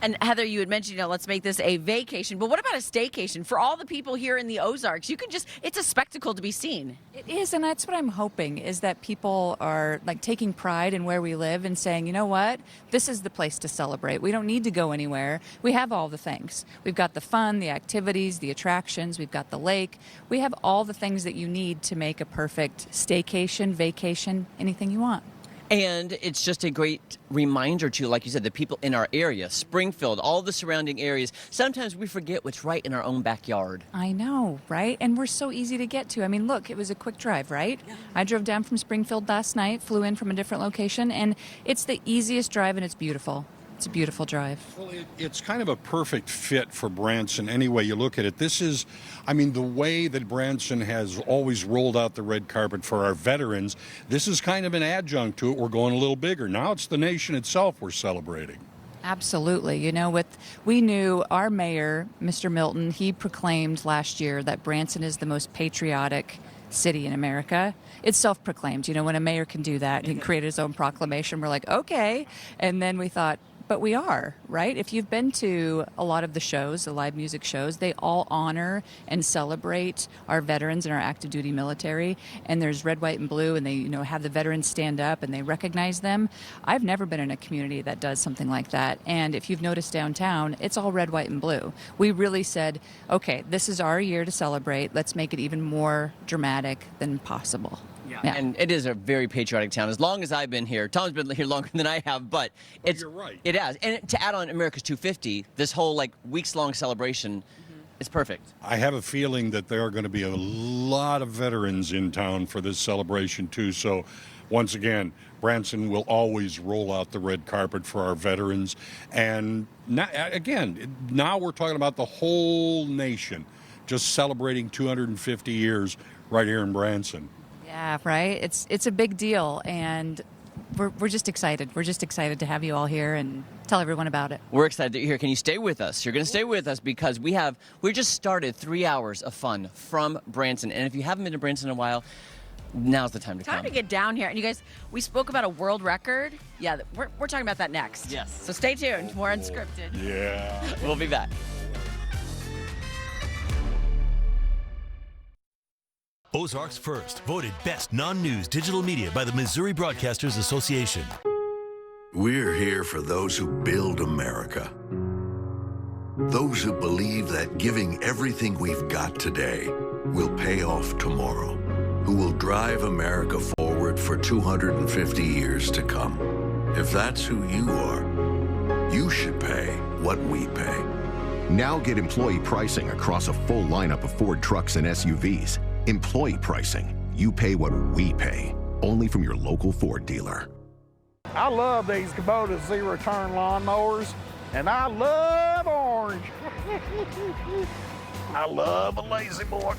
[SPEAKER 4] And Heather, you had mentioned, let's make this a vacation, but what about a staycation for all the people here in the Ozarks? It's a spectacle to be seen.
[SPEAKER 15] It is, and that's what I'm hoping, is that people are like taking pride in where we live and saying, you know what, this is the place to celebrate. We don't need to go anywhere. We have all the things. We've got the fun, the activities, the attractions. We've got the lake. We have all the things that you need to make a perfect staycation, vacation, anything you want.
[SPEAKER 14] And it's just a great reminder to, like you said, the people in our area, Springfield, all the surrounding areas. Sometimes we forget what's right in our own backyard.
[SPEAKER 15] I know, right? And we're so easy to get to. I mean, look, it was a quick drive, right? Yeah. I drove down from Springfield last night, flew in from a different location, and it's the easiest drive, and it's beautiful. It's a beautiful drive.
[SPEAKER 17] Well, it's kind of a perfect fit for Branson any way you look at it. This is, I mean, the way that Branson has always rolled out the red carpet for our veterans, this is kind of an adjunct to it. We're going a little bigger. Now it's the nation itself we're celebrating.
[SPEAKER 15] Absolutely. You know, we knew our mayor, Mr. Milton, he proclaimed last year that Branson is the most patriotic city in America. It's self-proclaimed. You know, when a mayor can do that, he can create his own proclamation, we're like, okay. And then we thought, but we are, right? If you've been to a lot of the shows, the live music shows, they all honor and celebrate our veterans and our active duty military. And there's red, white, and blue, and they, have the veterans stand up and they recognize them. I've never been in a community that does something like that. And if you've noticed downtown, it's all red, white, and blue. We really said, okay, this is our year to celebrate. Let's make it even more dramatic than possible.
[SPEAKER 14] Yeah. And it is a very patriotic town. As long as I've been here, Tom's been here longer than I have, but
[SPEAKER 17] you're right.
[SPEAKER 14] It has. And to add on America's 250, this whole weeks-long celebration is perfect.
[SPEAKER 17] I have a feeling that there are going to be a lot of veterans in town for this celebration too. So once again, Branson will always roll out the red carpet for our veterans. And now we're talking about the whole nation just celebrating 250 years right here in Branson.
[SPEAKER 15] Yeah, right. It's a big deal, and we're just excited. We're just excited to have you all here and tell everyone about it.
[SPEAKER 14] We're excited that you're here. Can you stay with us? You're going to stay with us because we just started 3 hours of fun from Branson, and if you haven't been to Branson in a while, now's the time to come.
[SPEAKER 4] Time to get down here. And you guys, we spoke about a world record. Yeah, we're talking about that next.
[SPEAKER 14] Yes.
[SPEAKER 4] So stay tuned. More Unscripted.
[SPEAKER 17] Yeah.
[SPEAKER 14] We'll be back.
[SPEAKER 11] Ozarks First, voted best non-news digital media by the Missouri Broadcasters Association.
[SPEAKER 16] We're here for those who build America. Those who believe that giving everything we've got today will pay off tomorrow. Who will drive America forward for 250 years to come. If that's who you are, you should pay what we pay.
[SPEAKER 18] Now get employee pricing across a full lineup of Ford trucks and SUVs. Employee pricing. You pay what we pay. Only from your local Ford dealer.
[SPEAKER 20] I love these Kubota zero-turn lawnmowers, and I love orange. I love a lazy boy.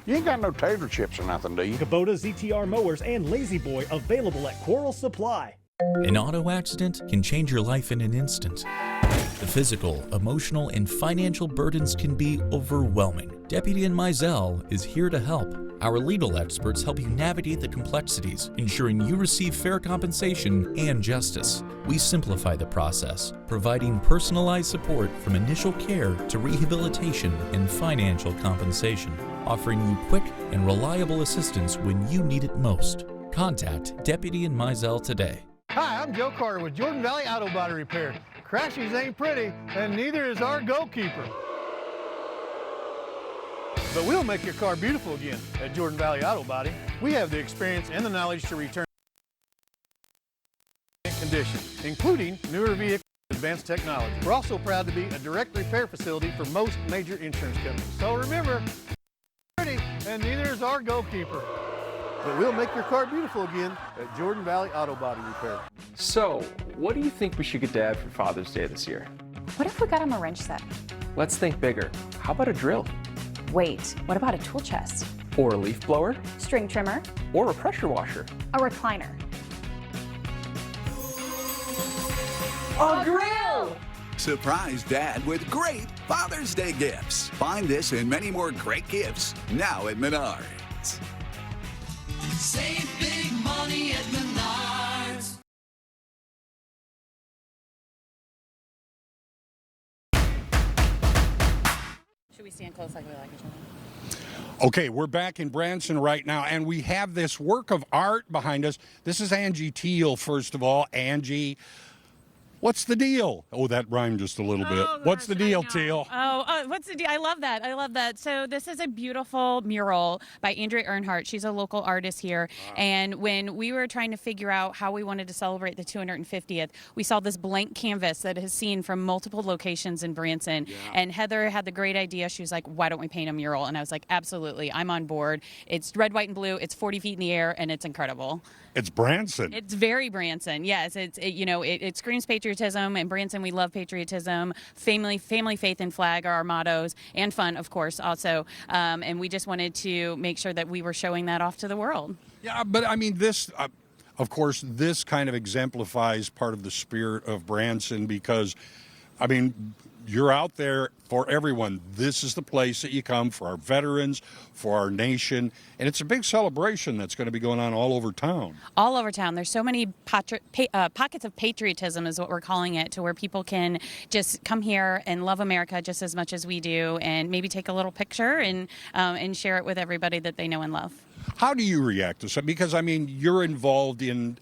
[SPEAKER 20] You ain't got no tater chips or nothing, do you?
[SPEAKER 12] Kubota ZTR mowers and Lazy Boy available at Coral Supply.
[SPEAKER 5] An auto accident can change your life in an instant. The physical, emotional, and financial burdens can be overwhelming. Deputy in Mizell is here to help. Our legal experts help you navigate the complexities, ensuring you receive fair compensation and justice. We simplify the process, providing personalized support from initial care to rehabilitation and financial compensation, offering you quick and reliable assistance when you need it most. Contact Deputy in Mizell today.
[SPEAKER 2] Hi, I'm Joe Carter with Jordan Valley Auto Body Repair. Crashes ain't pretty, and neither is our goalkeeper. But we'll make your car beautiful again at Jordan Valley Auto Body. We have the experience and the knowledge to return condition, including newer vehicles and advanced technology. We're also proud to be a direct repair facility for most major insurance companies. So remember, pretty, and neither is our goalkeeper. But we'll make your car beautiful again at Jordan Valley Auto Body Repair.
[SPEAKER 3] So, what do you think we should get Dad for Father's Day this year?
[SPEAKER 19] What if we got him a wrench set?
[SPEAKER 3] Let's think bigger. How about a drill?
[SPEAKER 19] Wait, what about a tool chest?
[SPEAKER 3] Or a leaf blower?
[SPEAKER 19] String trimmer?
[SPEAKER 3] Or a pressure washer?
[SPEAKER 19] A recliner?
[SPEAKER 9] A grill!
[SPEAKER 7] Surprise Dad with great Father's Day gifts. Find this and many more great gifts now at Menards.
[SPEAKER 9] Save big money at Menards.
[SPEAKER 21] Should we stand close like we like each other?
[SPEAKER 17] Okay, we're back in Branson right now, and we have this work of art behind us. This is Angie Teal, first of all. Angie, what's the deal? Oh, that rhymed just a little bit. What's the deal, Teal?
[SPEAKER 21] What's the deal? I love that. I love that. So this is a beautiful mural by Andrea Earnhardt. She's a local artist here. Wow. And when we were trying to figure out how we wanted to celebrate the 250th, we saw this blank canvas that is seen from multiple locations in Branson. Yeah. And Heather had the great idea. She was like, why don't we paint a mural? And I was like, absolutely. I'm on board. It's red, white, and blue. It's 40 feet in the air, and it's incredible.
[SPEAKER 17] It's Branson.
[SPEAKER 21] It's very Branson. Yes, it screams patriotism. In Branson, we love patriotism. Family, faith, and flag are our mottos, and fun, of course, also. And we just wanted to make sure that we were showing that off to the world.
[SPEAKER 17] Yeah, but I mean, this, of course, this kind of exemplifies part of the spirit of Branson because, I mean, you're out there for everyone. This is the place that you come for our veterans, for our nation, and it's a big celebration that's going to be going on all over town.
[SPEAKER 21] All over town. There's so many pockets of patriotism is what we're calling it, to where people can just come here and love America just as much as we do, and maybe take a little picture and share it with everybody that they know and love.
[SPEAKER 17] How do you react to something? Because, I mean, you're involved in,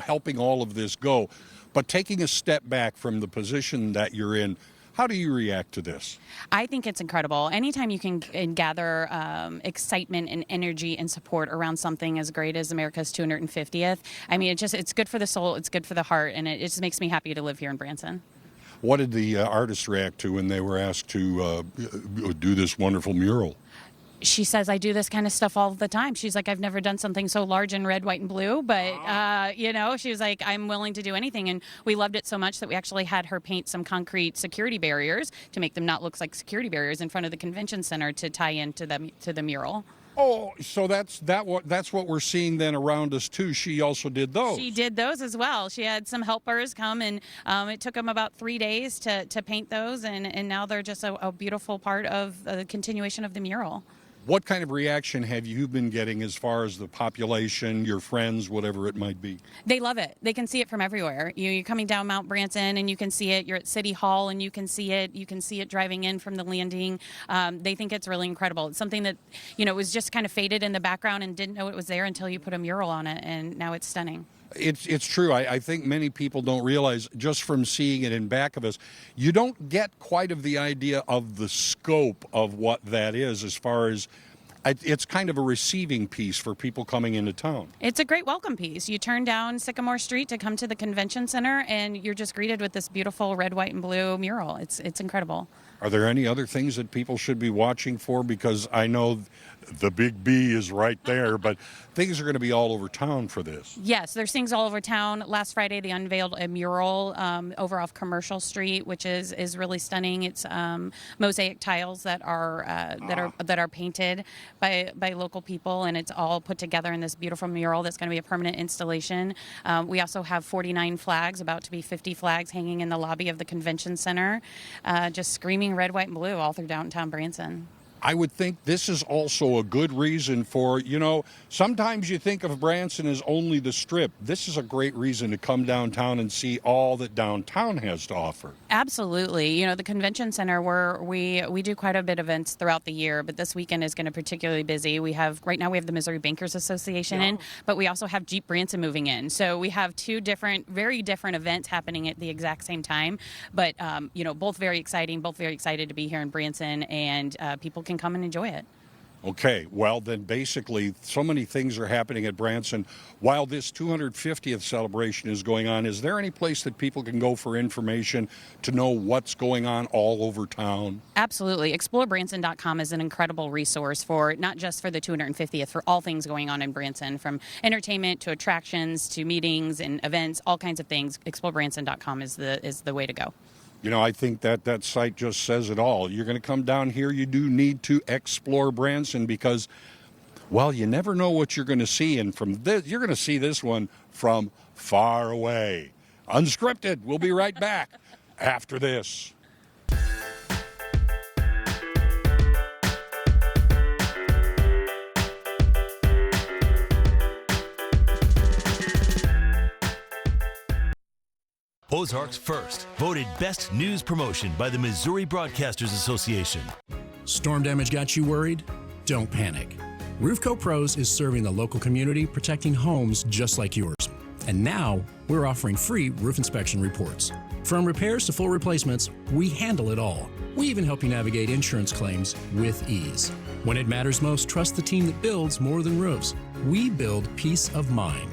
[SPEAKER 17] helping all of this go, but taking a step back from the position that you're in, how do you react to this?
[SPEAKER 21] I think it's incredible. Anytime you can gather excitement and energy and support around something as great as America's 250th, I mean, it's good for the soul, it's good for the heart, and it just makes me happy to live here in Branson.
[SPEAKER 17] What did the artists react to when they were asked to do this wonderful mural?
[SPEAKER 21] She says, I do this kind of stuff all the time. She's like, I've never done something so large in red, white, and blue, but, she was like, I'm willing to do anything. And we loved it so much that we actually had her paint some concrete security barriers to make them not look like security barriers in front of the convention center to tie into the mural.
[SPEAKER 17] Oh, so that's what we're seeing then around us too. She also did those.
[SPEAKER 21] She did those as well. She had some helpers come, and it took them about 3 days to paint those, and now they're just a beautiful part of the continuation of the mural.
[SPEAKER 17] What kind of reaction have you been getting as far as the population, your friends, whatever it might be?
[SPEAKER 21] They love it. They can see it from everywhere. You're coming down Mount Branson and you can see it. You're at City Hall and you can see it. You can see it driving in from the landing. They think it's really incredible. It's something that, was just kind of faded in the background and didn't know it was there until you put a mural on it, and now it's stunning.
[SPEAKER 17] It's true. I think many people don't realize, just from seeing it in back of us, you don't get quite of the idea of the scope of what that is, as far as it's kind of a receiving piece for people coming into town.
[SPEAKER 21] It's a great welcome piece. You turn down Sycamore Street to come to the convention center, and you're just greeted with this beautiful red, white, and blue mural. It's incredible.
[SPEAKER 17] Are there any other things that people should be watching for? Because I know the big B is right there, but things are going to be all over town for this.
[SPEAKER 21] Yes, there's things all over town. Last Friday, they unveiled a mural over off Commercial Street, which is really stunning. It's mosaic tiles that are painted by local people, and it's all put together in this beautiful mural that's going to be a permanent installation. We also have 49 flags, about to be 50 flags, hanging in the lobby of the convention center, just screaming red, white, and blue all through downtown Branson.
[SPEAKER 17] I would think this is also a good reason for, sometimes you think of Branson as only the Strip. This is a great reason to come downtown and see all that downtown has to offer.
[SPEAKER 21] Absolutely. The convention center, we do quite a bit of events throughout the year, but this weekend is going to be particularly busy. Right now we have the Missouri Bankers Association in, but we also have Jeep Branson moving in. So we have two very different events happening at the exact same time, but, both very exciting, both very excited to be here in Branson, and people can come and enjoy it.
[SPEAKER 17] Okay, well then basically so many things are happening at Branson. While this 250th celebration is going on, is there any place that people can go for information to know what's going on all over town?
[SPEAKER 21] Absolutely. ExploreBranson.com is an incredible resource for not just for the 250th, for all things going on in Branson, from entertainment to attractions to meetings and events, all kinds of things. ExploreBranson.com is the way to go.
[SPEAKER 17] I think that site just says it all. You're going to come down here, you do need to explore Branson because, well, you never know what you're going to see. And from this, you're going to see this one from far away. Unscripted. We'll be right back after this.
[SPEAKER 11] Ozarks First, voted Best News Promotion by the Missouri Broadcasters Association.
[SPEAKER 6] Storm damage got you worried? Don't panic. Roofco Pros is serving the local community, protecting homes just like yours. And now, we're offering free roof inspection reports. From repairs to full replacements, we handle it all. We even help you navigate insurance claims with ease. When it matters most, trust the team that builds more than roofs. We build peace of mind.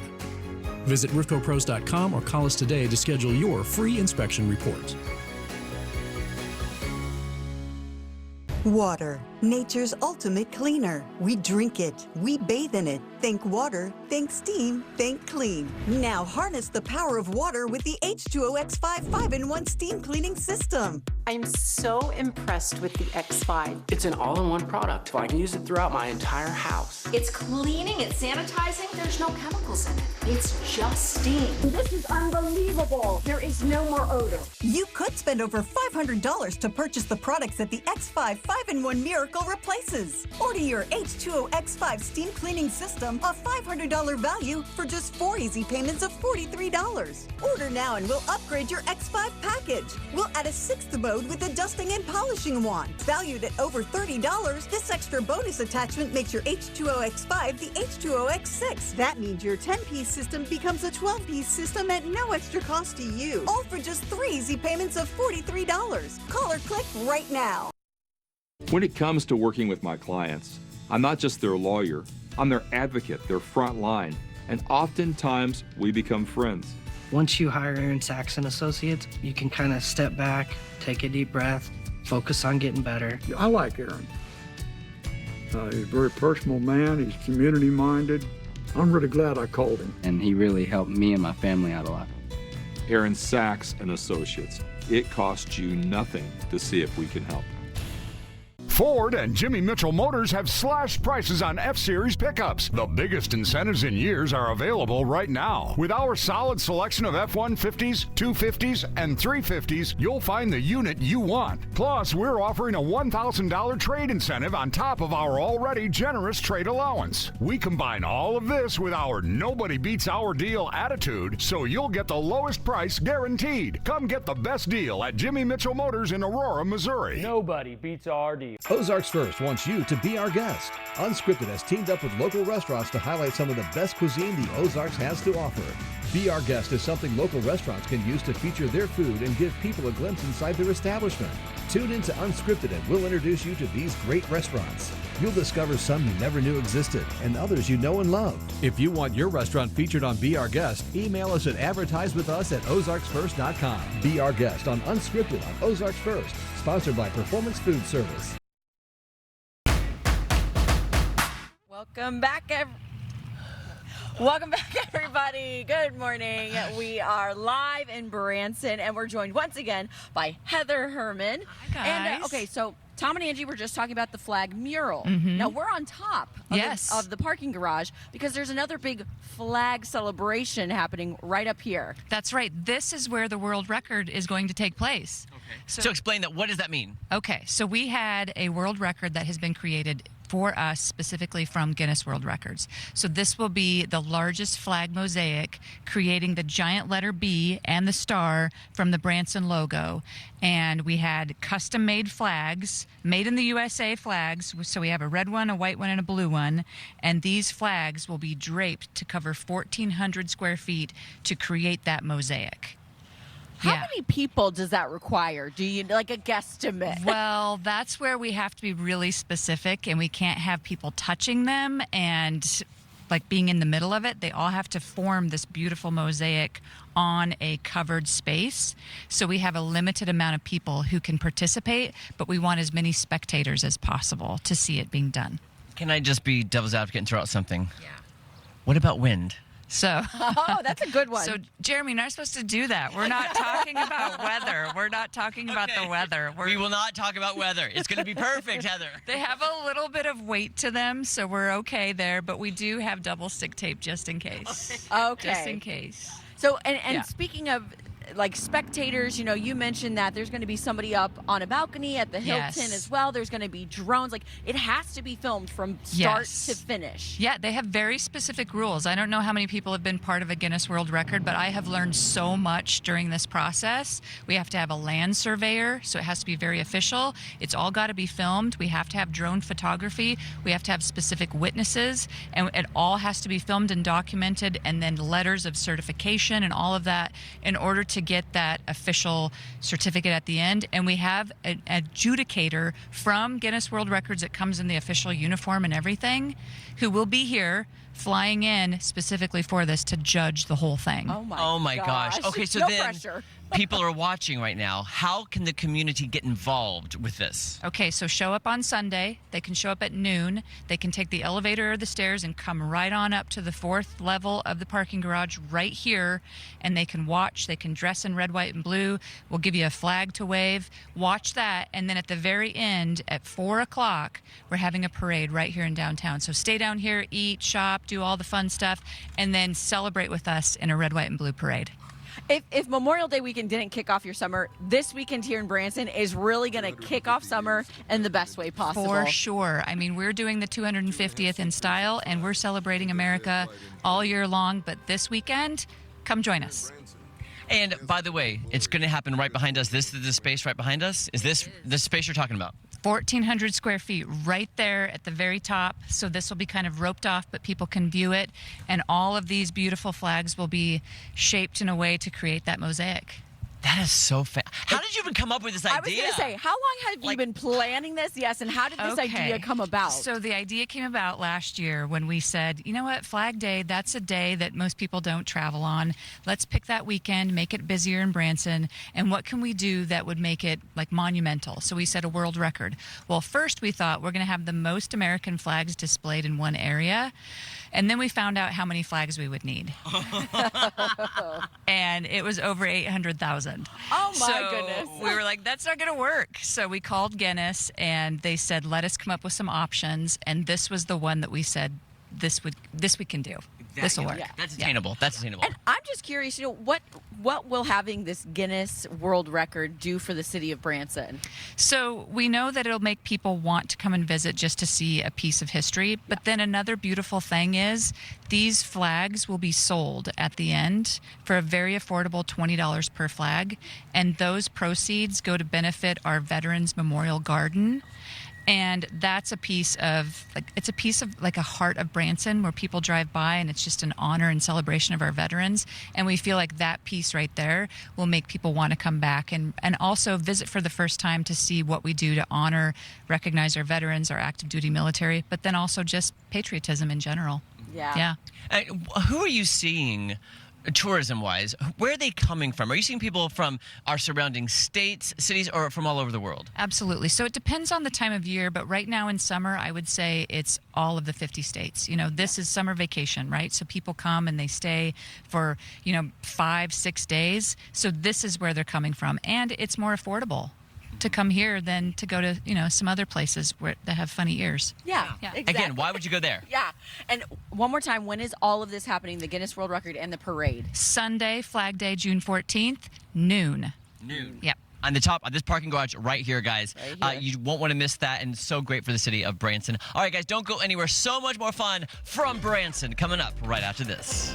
[SPEAKER 6] Visit roofcopros.com or call us today to schedule your free inspection report.
[SPEAKER 10] Water, nature's ultimate cleaner. We drink it, we bathe in it. Think water, think steam, think clean. Now harness the power of water with the H2O X5 5-in-1 steam cleaning system.
[SPEAKER 22] I'm so impressed with the X5. It's an all-in-one product. I can use it throughout my entire house.
[SPEAKER 23] It's cleaning, it's sanitizing, there's no chemicals in it. It's just steam.
[SPEAKER 10] This is unbelievable. There is no more odor. You could spend over $500 to purchase the products that the X5 5-in-1 Miracle replaces. Order your H2O X5 steam cleaning system, a $500 value, for just 4 easy payments of $43. Order now and we'll upgrade your X5 package. We'll add a 6th mode with a dusting and polishing wand. Valued at over $30, this extra bonus attachment makes your H2O X5 the H2O X6. That means your 10-piece system becomes a 12-piece system at no extra cost to you. All for just 3 easy payments of $43. Call or click right now.
[SPEAKER 3] When it comes to working with my clients, I'm not just their lawyer, I'm their advocate, their front line, and oftentimes we become friends.
[SPEAKER 24] Once you hire Aaron Sachs and Associates, you can kind of step back, take a deep breath, focus on getting better.
[SPEAKER 26] I like Aaron. He's a very personal man. He's community-minded. I'm really glad I called him.
[SPEAKER 27] And he really helped me and my family out a lot.
[SPEAKER 3] Aaron Sachs and Associates. It costs you nothing to see if we can help.
[SPEAKER 28] Ford and Jimmy Mitchell Motors have slashed prices on F-Series pickups. The biggest incentives in years are available right now. With our solid selection of F-150s, 250s, and 350s, you'll find the unit you want. Plus, we're offering a $1,000 trade incentive on top of our already generous trade allowance. We combine all of this with our nobody beats our deal attitude, so you'll get the lowest price guaranteed. Come get the best deal at Jimmy Mitchell Motors in Aurora, Missouri.
[SPEAKER 25] Nobody beats our deal.
[SPEAKER 13] Ozarks First wants you to be our guest. Unscripted has teamed up with local restaurants to highlight some of the best cuisine the Ozarks has to offer. Be Our Guest is something local restaurants can use to feature their food and give people a glimpse inside their establishment. Tune into Unscripted and we'll introduce you to these great restaurants. You'll discover some you never knew existed and others you know and love. If you want your restaurant featured on Be Our Guest, email us at advertisewithus@ozarksfirst.com. Be Our Guest on Unscripted on Ozarks First, sponsored by Performance Food Service.
[SPEAKER 1] Welcome back, everybody. Good morning. We are live in Branson, and we're joined once again by Heather Herman.
[SPEAKER 4] Hi,
[SPEAKER 1] And
[SPEAKER 4] guys.
[SPEAKER 1] okay, so Tom and Angie were just talking about the flag mural.
[SPEAKER 4] Mhm.
[SPEAKER 1] Now we're on top of the parking garage because there's another big flag celebration happening right up here.
[SPEAKER 4] That's right. This is where the world record is going to take place. Okay.
[SPEAKER 8] So explain that. What does that mean?
[SPEAKER 4] Okay, so we had a world record that has been created for us specifically from Guinness World Records. So this will be the largest flag mosaic, creating the giant letter B and the star from the Branson logo. And we had custom-made flags, made in the USA flags. So we have a red one, a white one, and a blue one. And these flags will be draped to cover 1,400 square feet to create that mosaic.
[SPEAKER 1] How many people does that require? Do you like a guesstimate?
[SPEAKER 4] Well, that's where we have to be really specific, and we can't have people touching them and like being in the middle of it. They all have to form this beautiful mosaic on a covered space. So we have a limited amount of people who can participate, but we want as many spectators as possible to see it being done.
[SPEAKER 8] Can I just be devil's advocate and throw out something? Yeah. What about wind?
[SPEAKER 4] So,
[SPEAKER 1] oh, that's a good one.
[SPEAKER 4] So, Jeremy, you're not supposed to do that. We're not talking about weather. We're not talking about the weather.
[SPEAKER 8] We will not talk about weather. It's going to be perfect, Heather.
[SPEAKER 4] They have a little bit of weight to them, so we're okay there. But we do have double stick tape just in case.
[SPEAKER 1] Okay.
[SPEAKER 4] Just in case.
[SPEAKER 1] So, and speaking of like spectators, you know, you mentioned that there's going to be somebody up on a balcony at the Hilton as well. There's going to be drones. Like, it has to be filmed from start to finish.
[SPEAKER 4] Yeah, they have very specific rules. I don't know how many people have been part of a Guinness World Record, but I have learned so much during this process. We have to have a land surveyor, so it has to be very official. It's all got to be filmed. We have to have drone photography. We have to have specific witnesses, and it all has to be filmed and documented, and then letters of certification and all of that in order to get that official certificate at the end. And we have an adjudicator from Guinness World Records that comes in the official uniform and everything, who will be here flying in specifically for this to judge the whole thing.
[SPEAKER 8] Oh my gosh. Okay, so
[SPEAKER 1] no
[SPEAKER 8] then
[SPEAKER 1] pressure.
[SPEAKER 8] people are watching right now. How can the community get involved with this?
[SPEAKER 4] Okay, so show up on Sunday. They can show up at noon. They can take the elevator or the stairs and come right on up to the 4th level of the parking garage right here, and they can watch. They can dress in red, white, and blue. We'll give you a flag to wave. Watch that, and then at the very end at 4 o'clock, we're having a parade right here in downtown. So stay down here, eat, shop, do all the fun stuff, and then celebrate with us in a red, white, and blue parade.
[SPEAKER 1] If Memorial Day weekend didn't kick off your summer, this weekend here in Branson is really going to kick off summer in the best way possible.
[SPEAKER 4] For sure. I mean, we're doing the 250th in style, and we're celebrating America all year long. But this weekend, come join us.
[SPEAKER 8] And by the way, it's going to happen right behind us. This is the space right behind us. Is this the space you're talking about?
[SPEAKER 4] 1,400 square feet right there at the very top. So this will be kind of roped off, but people can view it. And all of these beautiful flags will be shaped in a way to create that mosaic.
[SPEAKER 8] That is so fast. How did you even come up with this idea?
[SPEAKER 1] I was going to say, how long have you been planning this? Yes, and how did this idea come about?
[SPEAKER 4] So the idea came about last year when we said, you know what, Flag Day, that's a day that most people don't travel on. Let's pick that weekend, make it busier in Branson, and what can we do that would make it like monumental? So we set a world record. Well, first we thought we're going to have the most American flags displayed in one area, and then we found out how many flags we would need. And it was over 800,000.
[SPEAKER 1] Oh my goodness.
[SPEAKER 4] We were like, that's not going to work. So we called Guinness and they said, let us come up with some options. And this was the one that we said, this we can do. This will work.
[SPEAKER 8] Yeah. That's attainable. Yeah. That's attainable.
[SPEAKER 1] And I'm just curious, you know, what will having this Guinness World Record do for the city of Branson?
[SPEAKER 4] So we know that it'll make people want to come and visit just to see a piece of history. But then another beautiful thing is these flags will be sold at the end for a very affordable $20 per flag. And those proceeds go to benefit our Veterans Memorial Garden. And that's a piece of like a heart of Branson where people drive by and it's just an honor and celebration of our veterans. And we feel like that piece right there will make people want to come back and also visit for the first time to see what we do to honor, recognize our veterans, our active duty military, but then also just patriotism in general.
[SPEAKER 1] Yeah.
[SPEAKER 8] Who are you seeing tourism-wise? Where are they coming from? Are you seeing people from our surrounding states, cities, or from all over the world?
[SPEAKER 4] Absolutely. So it depends on the time of year, but right now in summer, I would say it's all of the 50 states. You know, this is summer vacation, right? So people come and they stay for, 5-6 days. So this is where they're coming from. And it's more affordable to come here than to go to, some other places that have funny ears.
[SPEAKER 1] Yeah. Exactly.
[SPEAKER 8] Again, why would you go there?
[SPEAKER 1] Yeah. And one more time, when is all of this happening? The Guinness World Record and the parade?
[SPEAKER 4] Sunday, Flag Day, June 14th, noon. Yep.
[SPEAKER 8] On the top of this parking garage right here, guys.
[SPEAKER 1] Right here.
[SPEAKER 8] You won't want to miss that, and so great for the city of Branson. All right, guys, don't go anywhere. So much more fun from Branson coming up right after this.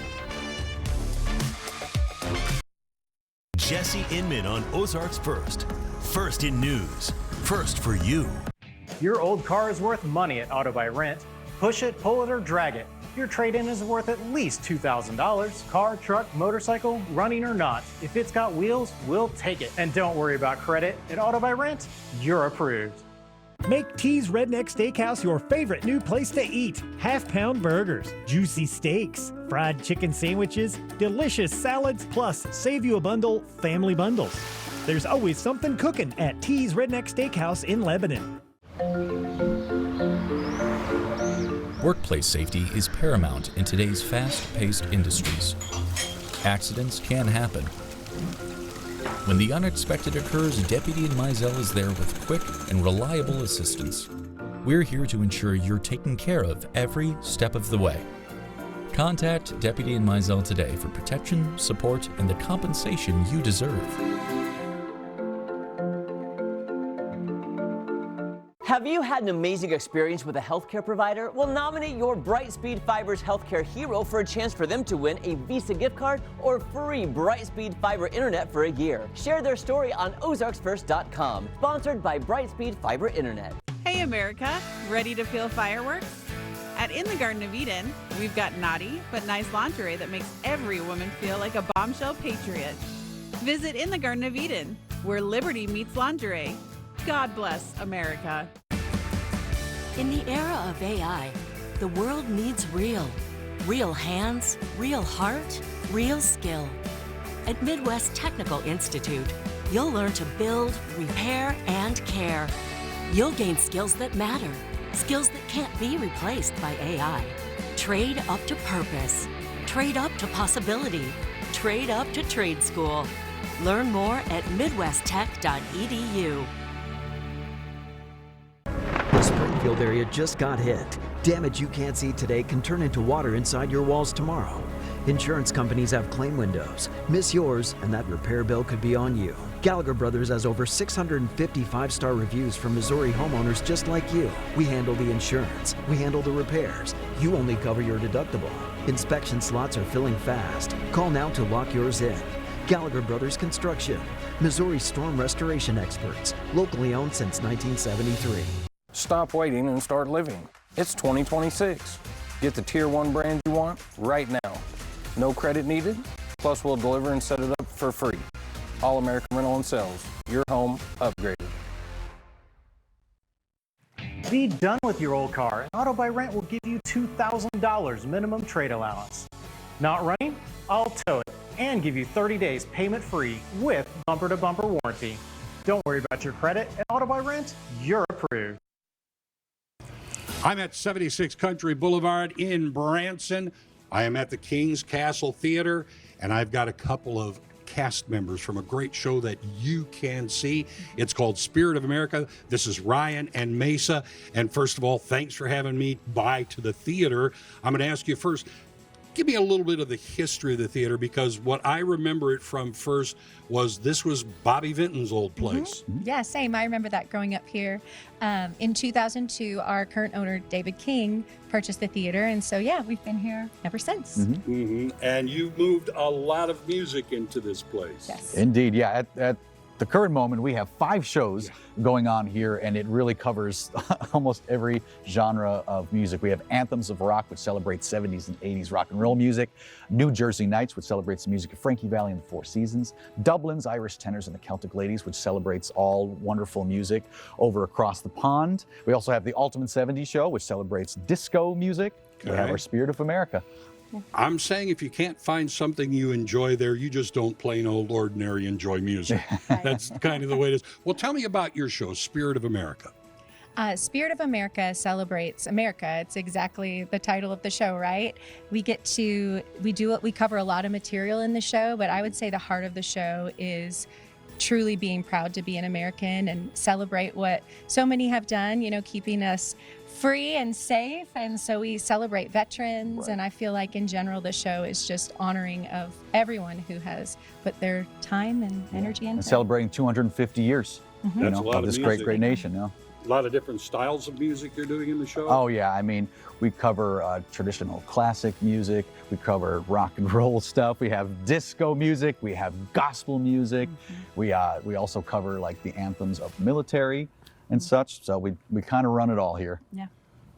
[SPEAKER 11] Jesse Inman on Ozarks First. First in news. First for you.
[SPEAKER 2] Your old car is worth money at Auto by Rent. Push it, pull it, or drag it. Your trade-in is worth at least $2,000. Car, truck, motorcycle, running or not. If it's got wheels, we'll take it. And don't worry about credit. At Auto by Rent, you're approved.
[SPEAKER 5] Make T's Redneck Steakhouse your favorite new place to eat. Half-pound burgers, juicy steaks, fried chicken sandwiches, delicious salads, plus save you a bundle, family bundles. There's always something cooking at T's Redneck Steakhouse in Lebanon.
[SPEAKER 12] Workplace safety is paramount in today's fast-paced industries. Accidents can happen. When the unexpected occurs, Deputy in Mizell is there with quick and reliable assistance. We're here to ensure you're taken care of every step of the way. Contact Deputy in Mizell today for protection, support, and the compensation you deserve.
[SPEAKER 14] Have you had an amazing experience with a healthcare provider? Well, nominate your Brightspeed Fiber's healthcare hero for a chance for them to win a Visa gift card or free Brightspeed Fiber internet for a year. Share their story on OzarksFirst.com. Sponsored by Brightspeed Fiber Internet.
[SPEAKER 15] Hey America, ready to feel fireworks? At In the Garden of Eden, we've got naughty but nice lingerie that makes every woman feel like a bombshell patriot. Visit In the Garden of Eden, where liberty meets lingerie. God bless America.
[SPEAKER 16] In the era of AI, the world needs real hands, real heart, real skill. At Midwest Technical Institute, you'll learn to build, repair, and care. You'll gain skills that matter, skills that can't be replaced by AI. Trade up to purpose. Trade up to possibility. Trade up to trade school. Learn more at midwesttech.edu.
[SPEAKER 18] The Springfield area just got hit. Damage you can't see today can turn into water inside your walls tomorrow. Insurance companies have claim windows. Miss yours, and that repair bill could be on you. Gallagher Brothers has over 650 five-star reviews from Missouri homeowners just like you. We handle the insurance. We handle the repairs. You only cover your deductible. Inspection slots are filling fast. Call now to lock yours in. Gallagher Brothers Construction, Missouri storm restoration experts, locally owned since 1973.
[SPEAKER 20] Stop waiting and start living. It's 2026. Get the Tier 1 brand you want right now. No credit needed, plus we'll deliver and set it up for free. All American Rental and Sales, your home upgraded.
[SPEAKER 2] Be done with your old car, and Auto by Rent will give you $2,000 minimum trade allowance. Not running? I'll tow it and give you 30 days payment free with bumper-to-bumper warranty. Don't worry about your credit. At Auto by Rent, you're approved.
[SPEAKER 17] I'm at 76 Country Boulevard in Branson. I am at the King's Castle Theater, and I've got a couple of cast members from a great show that you can see. It's called Spirit of America. This is Ryan and Mesa. And first of all, thanks for having me by to the theater. I'm going to ask you first, give me a little bit of the history of the theater, because what I remember it from first was this was Bobby Vinton's old place.
[SPEAKER 29] Mm-hmm. Yeah, same. I remember that growing up here. In 2002, our current owner, David King, purchased the theater. And so, yeah, we've been here ever since.
[SPEAKER 17] Mm-hmm. Mm-hmm. And you moved a lot of music into this place.
[SPEAKER 29] Yes.
[SPEAKER 30] Indeed, yeah. At
[SPEAKER 6] the current moment, we have 5 shows going on here, and it really covers almost every genre of music. We have Anthems of Rock, which celebrates 70s and 80s rock and roll music. New Jersey Nights, which celebrates the music of Frankie Valli and the Four Seasons. Dublin's Irish Tenors and the Celtic Ladies, which celebrates all wonderful music over across the pond. We also have the Ultimate 70s Show, which celebrates disco music. We have our Spirit of America.
[SPEAKER 17] I'm saying if you can't find something you enjoy there, you just don't plain old ordinary enjoy music. That's kind of the way it is. Well, tell me about your show, Spirit of America.
[SPEAKER 29] Spirit of America celebrates America. It's exactly the title of the show, right? We cover a lot of material in the show, but I would say the heart of the show is truly being proud to be an American and celebrate what so many have done, keeping us free and safe. And so we celebrate veterans. And I feel like in general, the show is just honoring of everyone who has put their time and energy into it.
[SPEAKER 6] Celebrating 250 years
[SPEAKER 17] That's a lot
[SPEAKER 6] of this
[SPEAKER 17] music.
[SPEAKER 6] great nation.
[SPEAKER 17] A lot of different styles of music you're doing in the show?
[SPEAKER 6] Oh, yeah. I mean, we cover traditional classic music. We cover rock and roll stuff. We have disco music. We have gospel music. We also cover like the anthems of military and such. So we kind of run it all here.
[SPEAKER 29] Yeah.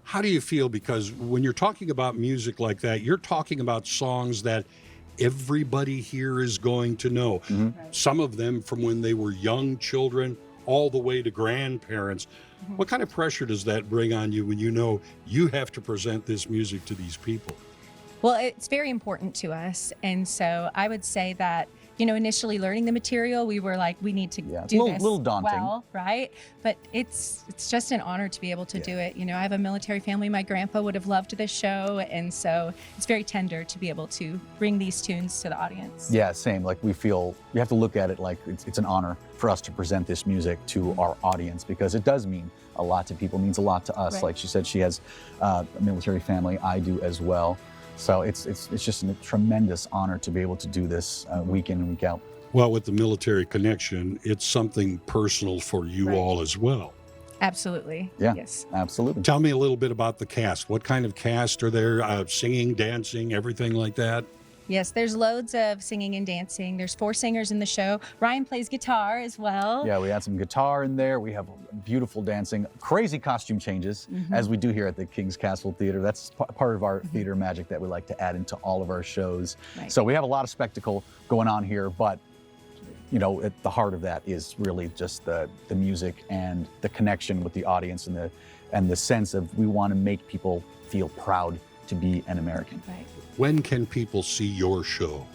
[SPEAKER 17] How do you feel? Because when you're talking about music like that, you're talking about songs that everybody here is going to know. Some of them from when they were young children all the way to grandparents. What kind of pressure does that bring on you when you know you have to present this music to these people?
[SPEAKER 29] Well, it's very important to us. And so I would say that, initially learning the material, we were like, we need to do this
[SPEAKER 6] little daunting.
[SPEAKER 29] well, right? But it's just an honor to be able to do it. I have a military family. My grandpa would have loved this show. And so it's very tender to be able to bring these tunes to the audience.
[SPEAKER 6] Yeah, same. Like we feel, you have to look at it like it's an honor for us to present this music to our audience, because it does mean a lot to people, means a lot to us.
[SPEAKER 29] Right.
[SPEAKER 6] Like she said, she has a military family. I do as well. So it's just a tremendous honor to be able to do this week in and week out.
[SPEAKER 17] Well, with the military connection, it's something personal for you all as well.
[SPEAKER 29] Absolutely.
[SPEAKER 6] Yeah,
[SPEAKER 29] yes.
[SPEAKER 6] Absolutely.
[SPEAKER 17] Tell me a little bit about the cast. What kind of cast are there? Singing, dancing, everything like that?
[SPEAKER 29] Yes, there's loads of singing and dancing. There's 4 singers in the show. Ryan plays guitar as well.
[SPEAKER 6] Yeah, we had some guitar in there. We have beautiful dancing, crazy costume changes, as we do here at the King's Castle Theater. That's part of our theater magic that we like to add into all of our shows.
[SPEAKER 29] Right.
[SPEAKER 6] So we have a lot of spectacle going on here, but at the heart of that is really just the music and the connection with the audience and the sense of we want to make people feel proud to be an American.
[SPEAKER 29] Right.
[SPEAKER 17] When can people see your show?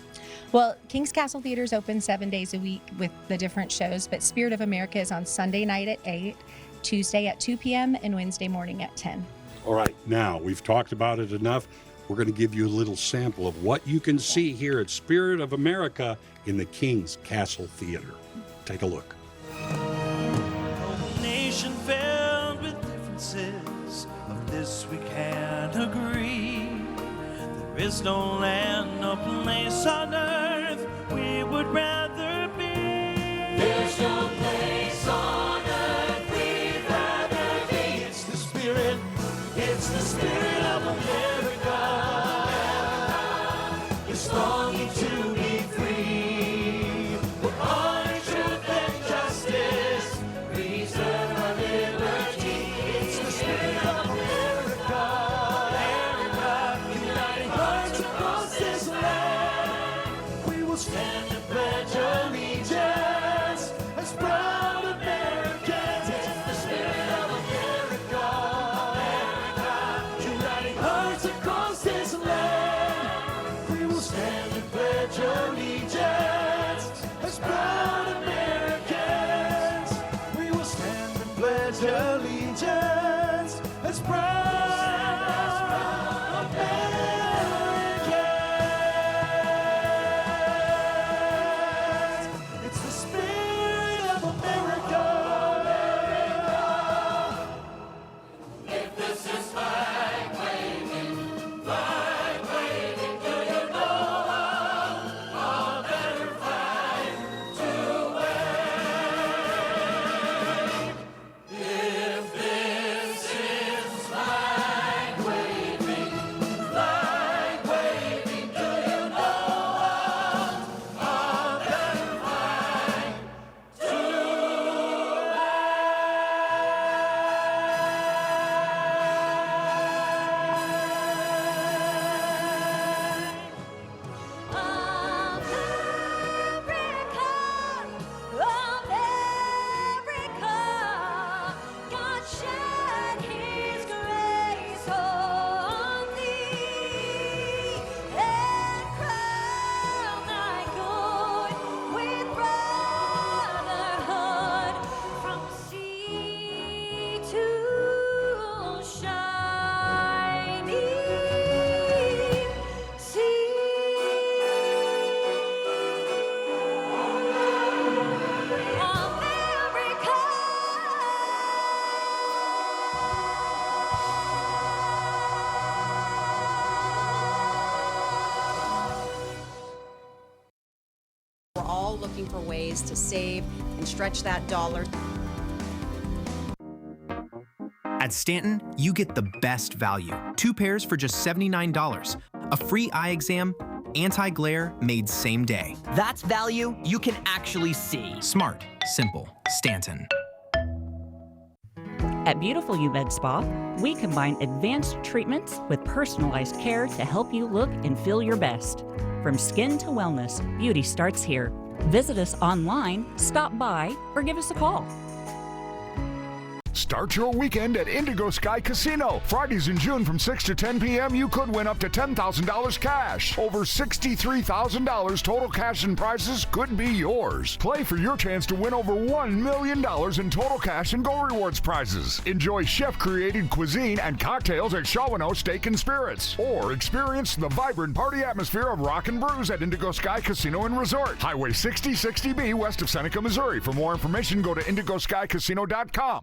[SPEAKER 29] Well, King's Castle Theater is open 7 days a week with the different shows, but Spirit of America is on Sunday night at 8, Tuesday at 2 p.m., and Wednesday morning at 10.
[SPEAKER 17] All right, now we've talked about it enough. We're going to give you a little sample of what you can see here at Spirit of America in the King's Castle Theater. Take a look.
[SPEAKER 7] A nation filled with differences, of this we can't agree. There is no land, no place on earth we would rather be. There's no place on earth we'd rather be. It's the spirit of America. It's longing to be free. For honor, truth, and justice, we serve our liberty. It's the spirit of America. Uniting hearts across this land, we will stand and pledge allegiance as proud Americans. It's the spirit of America. Uniting hearts across this land, we will stand and pledge allegiance as proud Americans. We will stand and pledge allegiance as proud Americans. It's the spirit of
[SPEAKER 9] looking for ways to save and stretch that dollar.
[SPEAKER 10] At Stanton, you get the best value. 2 pairs for just $79. A free eye exam, anti-glare made same day.
[SPEAKER 19] That's value you can actually see.
[SPEAKER 10] Smart, simple, Stanton.
[SPEAKER 21] At Beautiful You Med Spa, we combine advanced treatments with personalized care to help you look and feel your best. From skin to wellness, beauty starts here. Visit us online, stop by, or give us a call.
[SPEAKER 28] Start your weekend at Indigo Sky Casino. Fridays in June from 6 to 10 p.m. you could win up to $10,000 cash. Over $63,000 total cash and prizes could be yours. Play for your chance to win over $1 million in total cash and Go Rewards prizes. Enjoy chef-created cuisine and cocktails at Shawano Steak and Spirits. Or experience the vibrant party atmosphere of Rock and Brews at Indigo Sky Casino and Resort. Highway 6060B west of Seneca, Missouri. For more information, go to IndigoSkyCasino.com.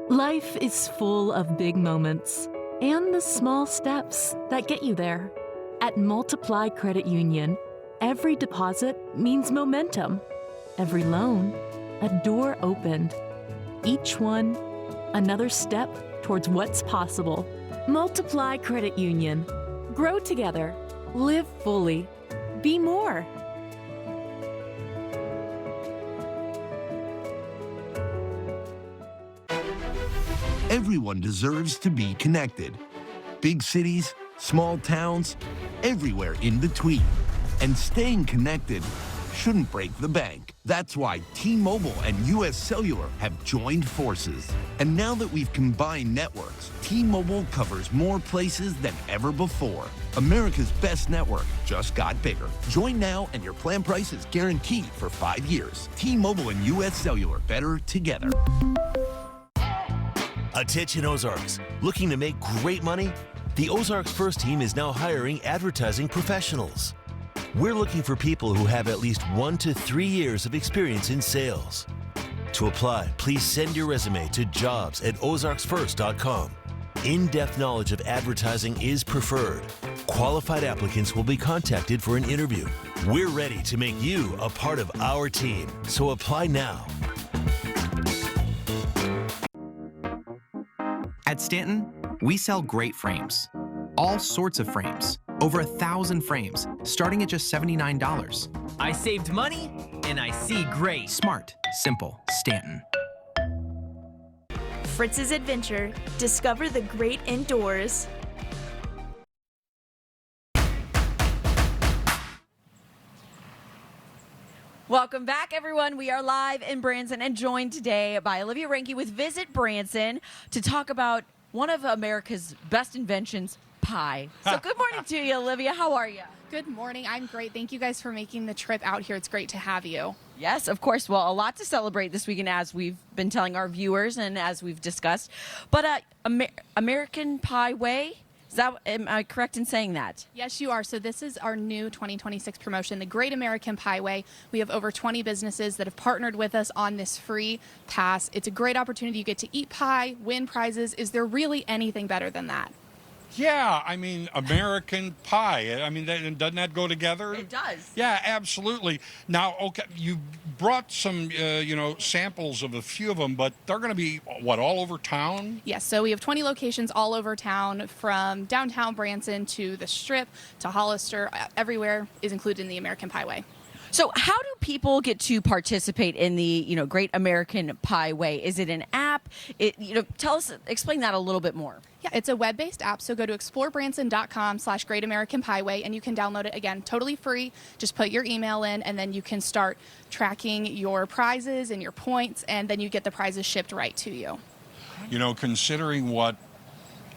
[SPEAKER 22] Life is full of big moments and the small steps that get you there. At Multiply Credit Union, every deposit means momentum. Every loan, a door opened. Each one, another step towards what's possible. Multiply Credit Union. Grow together. Live fully. Be more.
[SPEAKER 23] Everyone deserves to be connected. Big cities, small towns, everywhere in between. And staying connected shouldn't break the bank. That's why T-Mobile and US Cellular have joined forces. And now that we've combined networks, T-Mobile covers more places than ever before. America's best network just got bigger. Join now and your plan price is guaranteed for 5 years. T-Mobile and US Cellular, better together.
[SPEAKER 11] Attention Ozarks. Looking to make great money? The Ozarks First team is now hiring advertising professionals. We're looking for people who have at least 1 to 3 years of experience in sales. To apply, please send your resume to jobs@ozarksfirst.com. In-depth knowledge of advertising is preferred. Qualified applicants will be contacted for an interview. We're ready to make you a part of our team, so apply now.
[SPEAKER 10] At Stanton, we sell great frames. All sorts of frames. Over 1,000 frames, starting at just $79.
[SPEAKER 19] I saved money, and I see great.
[SPEAKER 10] Smart, simple, Stanton.
[SPEAKER 24] Fritz's Adventure. Discover the great indoors.
[SPEAKER 1] Welcome back, everyone. We are live in Branson and joined today by Olivia Ranke with Visit Branson to talk about one of America's best inventions, pie. So good morning to you, Olivia. How are you?
[SPEAKER 26] Good morning. I'm great. Thank you guys for making the trip out here. It's great to have you.
[SPEAKER 1] Yes, of course. Well, a lot to celebrate this weekend, as we've been telling our viewers and as we've discussed. But American Pie Way, am I correct in saying that?
[SPEAKER 26] Yes, you are. So this is our new 2026 promotion, the Great American Pie Way. We have over 20 businesses that have partnered with us on this free pass. It's a great opportunity. You get to eat pie, win prizes. Is there really anything better than that?
[SPEAKER 17] Yeah, I mean, American Pie. I mean, doesn't that go together?
[SPEAKER 1] It does.
[SPEAKER 17] Yeah, absolutely. Now, okay, you brought some, samples of a few of them, but they're going to be, all over town?
[SPEAKER 26] Yes, so we have 20 locations all over town, from downtown Branson to the Strip to Hollister. Everywhere is included in the American Pie Way.
[SPEAKER 1] So how do people get to participate in the, Great American Pie Way? Is it an app? Explain that a little bit more.
[SPEAKER 26] Yeah, it's a web-based app. So go to explorebranson.com/Great American Pie Way, and you can download it, again, totally free. Just put your email in, and then you can start tracking your prizes and your points, and then you get the prizes shipped right to you.
[SPEAKER 17] Considering what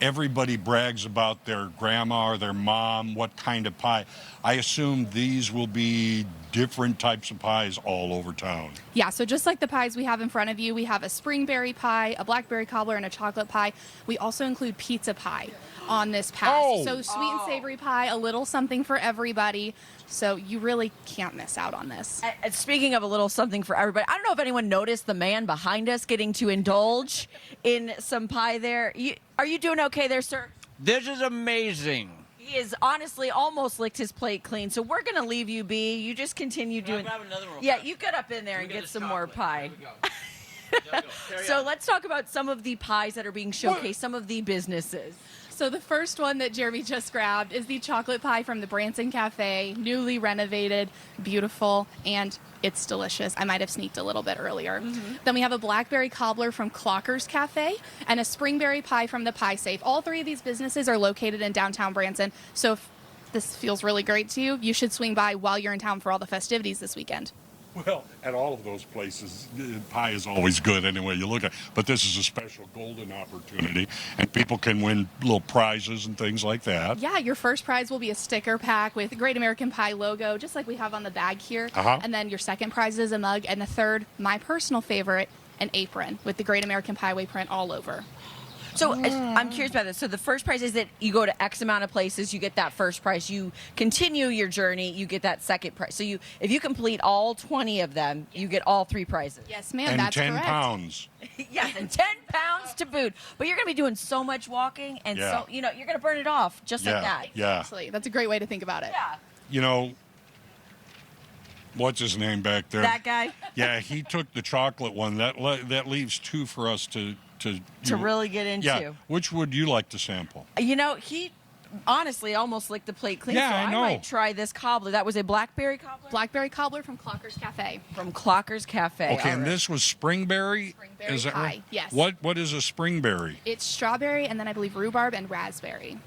[SPEAKER 17] everybody brags about their grandma or their mom, what kind of pie, I assume these will be different types of pies all over town.
[SPEAKER 26] Yeah, so just like the pies we have in front of you, we have a springberry pie, a blackberry cobbler, and a chocolate pie. We also include pizza pie on this pass. So sweet and savory pie, a little something for everybody. So you really can't miss out on this.
[SPEAKER 1] And speaking of a little something for everybody, I don't know if anyone noticed the man behind us getting to indulge in some pie there. Are you doing okay there, sir?
[SPEAKER 27] This is amazing.
[SPEAKER 1] He is honestly almost licked his plate clean, so we're going to leave you be. You just continue doing...
[SPEAKER 3] grab another one?
[SPEAKER 1] Yeah, you get up in there and get some more pie. So let's talk about some of the pies that are being showcased, some of the businesses.
[SPEAKER 26] So the first one that Jeremy just grabbed is the chocolate pie from the Branson Cafe, newly renovated, beautiful, and it's delicious. I might have sneaked a little bit earlier. Then we have a blackberry cobbler from Clocker's Cafe and a springberry pie from the Pie Safe. All three of these businesses are located in downtown Branson. So if this feels really great to you, you should swing by while you're in town for all the festivities this weekend.
[SPEAKER 17] Well, at all of those places, pie is always good anyway you look at it. But this is a special golden opportunity, and people can win little prizes and things like that.
[SPEAKER 26] Yeah, your first prize will be a sticker pack with Great American Pie logo, just like we have on the bag here. And then your second prize is a mug, and the third, my personal favorite, an apron with the Great American Pie Way print all over.
[SPEAKER 1] So I'm curious about this. So the first prize is that you go to X amount of places, you get that first prize. You continue your journey, you get that second prize. So if you complete all 20 of them, you get all 3 prizes.
[SPEAKER 26] Yes, ma'am,
[SPEAKER 17] and
[SPEAKER 26] that's
[SPEAKER 17] 10
[SPEAKER 26] correct.
[SPEAKER 17] pounds.
[SPEAKER 1] Yes, and 10 pounds to boot. But you're going to be doing so much walking, and so you're going to burn it off just like that.
[SPEAKER 17] Yeah.
[SPEAKER 26] Exactly. That's a great way to think about it.
[SPEAKER 1] Yeah.
[SPEAKER 17] What's his name back there?
[SPEAKER 1] That guy?
[SPEAKER 17] Yeah, he took the chocolate one. That leaves 2 for us to
[SPEAKER 1] really get into.
[SPEAKER 17] Yeah. Which would you like to sample?
[SPEAKER 1] He honestly almost licked the plate clean.
[SPEAKER 17] Yeah,
[SPEAKER 1] so
[SPEAKER 17] I know.
[SPEAKER 1] might try this cobbler. That was a blackberry cobbler?
[SPEAKER 26] Blackberry cobbler from Clocker's Cafe.
[SPEAKER 1] From Clocker's Cafe.
[SPEAKER 17] Okay, and this was springberry?
[SPEAKER 26] Springberry
[SPEAKER 17] is that
[SPEAKER 26] pie,
[SPEAKER 17] right?
[SPEAKER 26] yes.
[SPEAKER 17] What is a springberry?
[SPEAKER 26] It's strawberry and then I believe rhubarb and raspberry.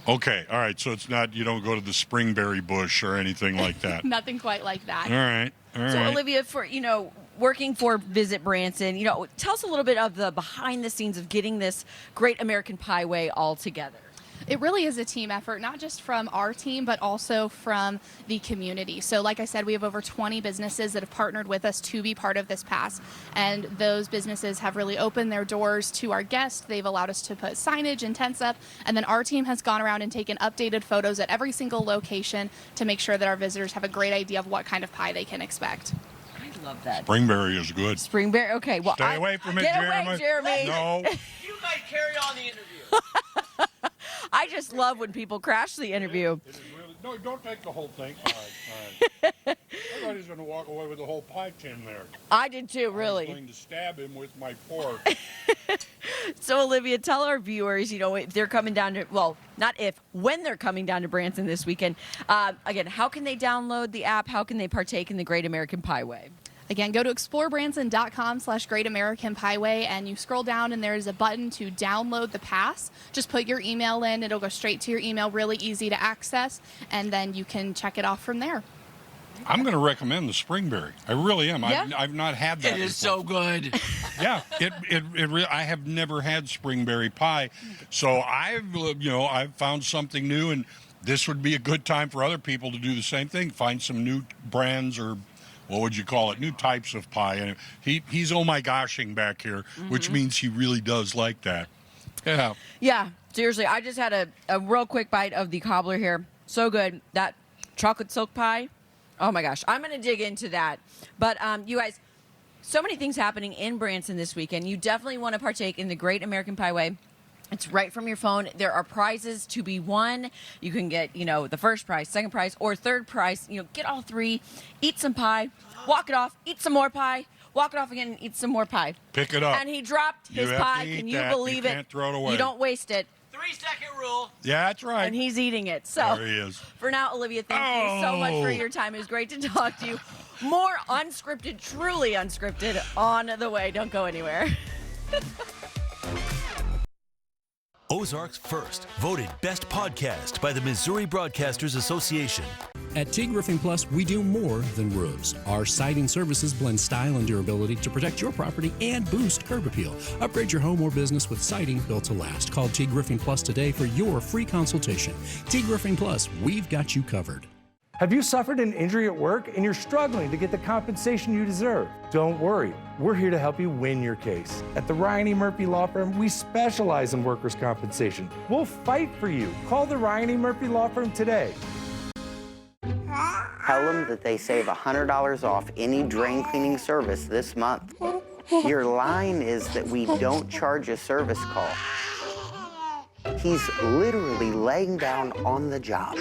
[SPEAKER 17] Okay, all right. So it's not, you don't go to the springberry bush or anything like that.
[SPEAKER 26] Nothing quite like that.
[SPEAKER 17] All right.
[SPEAKER 1] So Olivia, for working for Visit Branson, tell us a little bit of the behind the scenes of getting this Great American Pie Way all together.
[SPEAKER 26] It really is a team effort, not just from our team, but also from the community. So like I said, we have over 20 businesses that have partnered with us to be part of this pass. And those businesses have really opened their doors to our guests. They've allowed us to put signage and tents up. And then our team has gone around and taken updated photos at every single location to make sure that our visitors have a great idea of what kind of pie they can expect.
[SPEAKER 1] I love that.
[SPEAKER 17] Springberry is good.
[SPEAKER 1] Springberry, okay. Well,
[SPEAKER 17] Stay away from it,
[SPEAKER 1] get
[SPEAKER 17] Jeremy.
[SPEAKER 1] Away, Jeremy.
[SPEAKER 17] No.
[SPEAKER 3] You guys carry on the interview.
[SPEAKER 1] I just love when people crash the interview.
[SPEAKER 17] It is really, no, don't take the whole thing. All right. I thought he was going to walk away with the whole pie tin there.
[SPEAKER 1] I did too, really.
[SPEAKER 17] I was going to stab him with my fork.
[SPEAKER 1] So, Olivia, tell our viewers, if they're coming down to, when they're coming down to Branson this weekend, again, how can they download the app? How can they partake in the Great American Pie Way?
[SPEAKER 26] Again, go to explorebranson.com/Great American Pie Way and you scroll down and there's a button to download the pass. Just put your email in. It'll go straight to your email, really easy to access, and then you can check it off from there.
[SPEAKER 17] I'm going to recommend the springberry. I really am.
[SPEAKER 1] Yeah?
[SPEAKER 17] I've not had that.
[SPEAKER 3] It is
[SPEAKER 17] before.
[SPEAKER 3] so good.
[SPEAKER 17] Yeah, I have never had springberry pie, so I've found something new, and this would be a good time for other people to do the same thing. Find some new brands or what would you call it? New types of pie. And he's oh my goshing back here, which means he really does like that. Yeah.
[SPEAKER 1] Yeah, seriously. I just had a real quick bite of the cobbler here. So good. That chocolate silk pie. Oh my gosh. I'm going to dig into that. But you guys, so many things happening in Branson this weekend. You definitely want to partake in the Great American Pie Way. It's right from your phone. There are prizes to be won. You can get, the first prize, second prize, or third prize. Get all 3. Eat some pie. Walk it off. Eat some more pie. Walk it off again and eat some more pie.
[SPEAKER 17] Pick it up.
[SPEAKER 1] And he dropped his pie. Can you believe it?
[SPEAKER 17] You can't throw it away.
[SPEAKER 1] You don't waste it.
[SPEAKER 3] 3-second rule.
[SPEAKER 17] Yeah, that's right.
[SPEAKER 1] And he's eating it. So
[SPEAKER 17] there he is.
[SPEAKER 1] For now, Olivia, thank you so much for your time. It was great to talk to you. More unscripted, truly unscripted, on the way. Don't go anywhere.
[SPEAKER 11] Ozark's first voted best podcast by the Missouri Broadcasters Association.
[SPEAKER 4] At Teague Roofing Plus, we do more than roofs. Our siding services blend style and durability to protect your property and boost curb appeal. Upgrade your home or business with siding built to last. Call Teague Roofing Plus today for your free consultation. Teague Roofing Plus, we've got you covered.
[SPEAKER 5] Have you suffered an injury at work and you're struggling to get the compensation you deserve? Don't worry, we're here to help you win your case. At the Ryan E. Murphy Law Firm, we specialize in workers' compensation. We'll fight for you. Call the Ryan E. Murphy Law Firm today.
[SPEAKER 8] Tell them that they save $100 off any drain cleaning service this month. Your line is that we don't charge a service call. He's literally laying down on the job.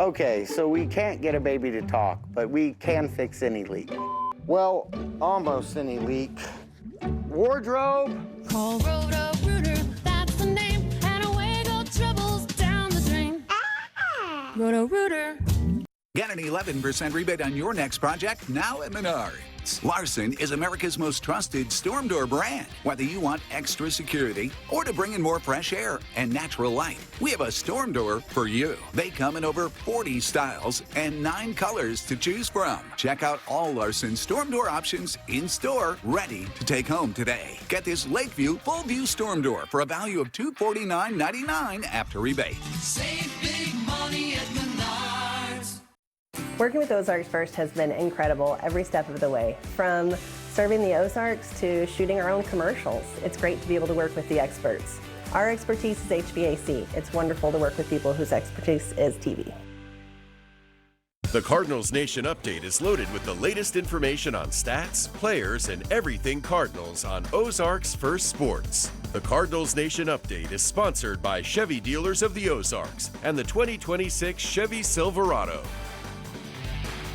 [SPEAKER 8] Okay, so we can't get a baby to talk, but we can fix any leak. Well, almost any leak. Wardrobe.
[SPEAKER 12] Call Roto-Rooter, that's the name, and away go troubles down the drain. Roto-Rooter.
[SPEAKER 13] Get an 11% rebate on your next project now at Menards. Larson is America's most trusted storm door brand. Whether you want extra security or to bring in more fresh air and natural light, we have a storm door for you. They come in over 40 styles and 9 colors to choose from. Check out all Larson storm door options in store, ready to take home today. Get this Lakeview full view storm door for a value of $249.99 after rebate.
[SPEAKER 12] Save big money at Menards.
[SPEAKER 14] Working with Ozarks First has been incredible every step of the way. From serving the Ozarks to shooting our own commercials, it's great to be able to work with the experts. Our expertise is HVAC. It's wonderful to work with people whose expertise is TV.
[SPEAKER 15] The Cardinals Nation Update is loaded with the latest information on stats, players, and everything Cardinals on Ozarks First Sports. The Cardinals Nation Update is sponsored by Chevy Dealers of the Ozarks and the 2026 Chevy Silverado.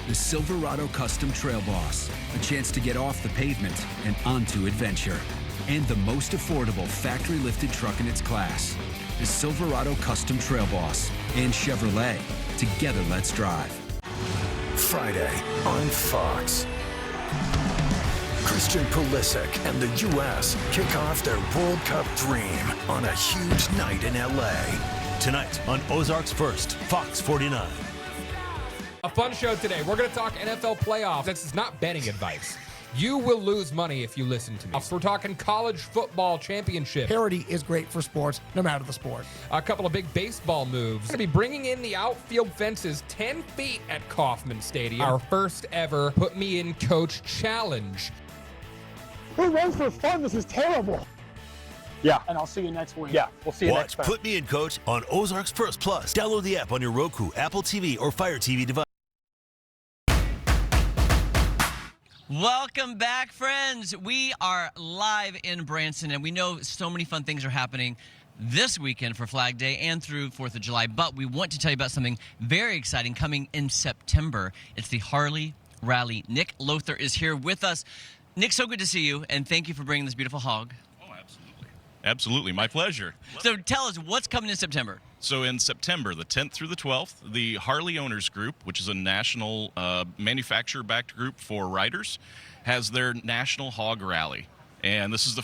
[SPEAKER 16] The Silverado Custom Trail Boss, a chance to get off the pavement and onto adventure. And the most affordable factory-lifted truck in its class. The Silverado Custom Trail Boss and Chevrolet. Together, let's drive.
[SPEAKER 18] Friday on Fox. Christian Pulisic and the U.S. kick off their World Cup dream on a huge night in L.A.
[SPEAKER 11] Tonight on Ozarks First, Fox 49.
[SPEAKER 20] A fun show today. We're going to talk NFL playoffs. This is not betting advice. You will lose money if you listen to me. We're talking college football championship.
[SPEAKER 25] Parity is great for sports, no matter the sport.
[SPEAKER 20] A couple of big baseball moves. We're going to be bringing in the outfield fences 10 feet at Kauffman Stadium. Our first ever Put Me In Coach Challenge.
[SPEAKER 27] Who runs for fun? This is terrible.
[SPEAKER 30] Yeah.
[SPEAKER 27] And I'll see you next week.
[SPEAKER 30] Yeah, we'll see you
[SPEAKER 11] Watch
[SPEAKER 30] next time.
[SPEAKER 11] Put Me In Coach on Ozarks First Plus. Download the app on your Roku, Apple TV, or Fire TV device.
[SPEAKER 31] Welcome back, friends. We are live in Branson, and we know so many fun things are happening this weekend for Flag Day and through 4th of July, but we want to tell you about something very exciting coming in September. It's the Harley Rally. Nick Lothar is here with us. Nick, so good to see you, and thank you for bringing this beautiful hog.
[SPEAKER 32] Oh, absolutely. Absolutely. My pleasure.
[SPEAKER 31] So tell us, what's coming in September?
[SPEAKER 32] So in September, the 10th through the 12th, the Harley Owners Group, which is a national manufacturer-backed group for riders, has their National Hog Rally. And this is the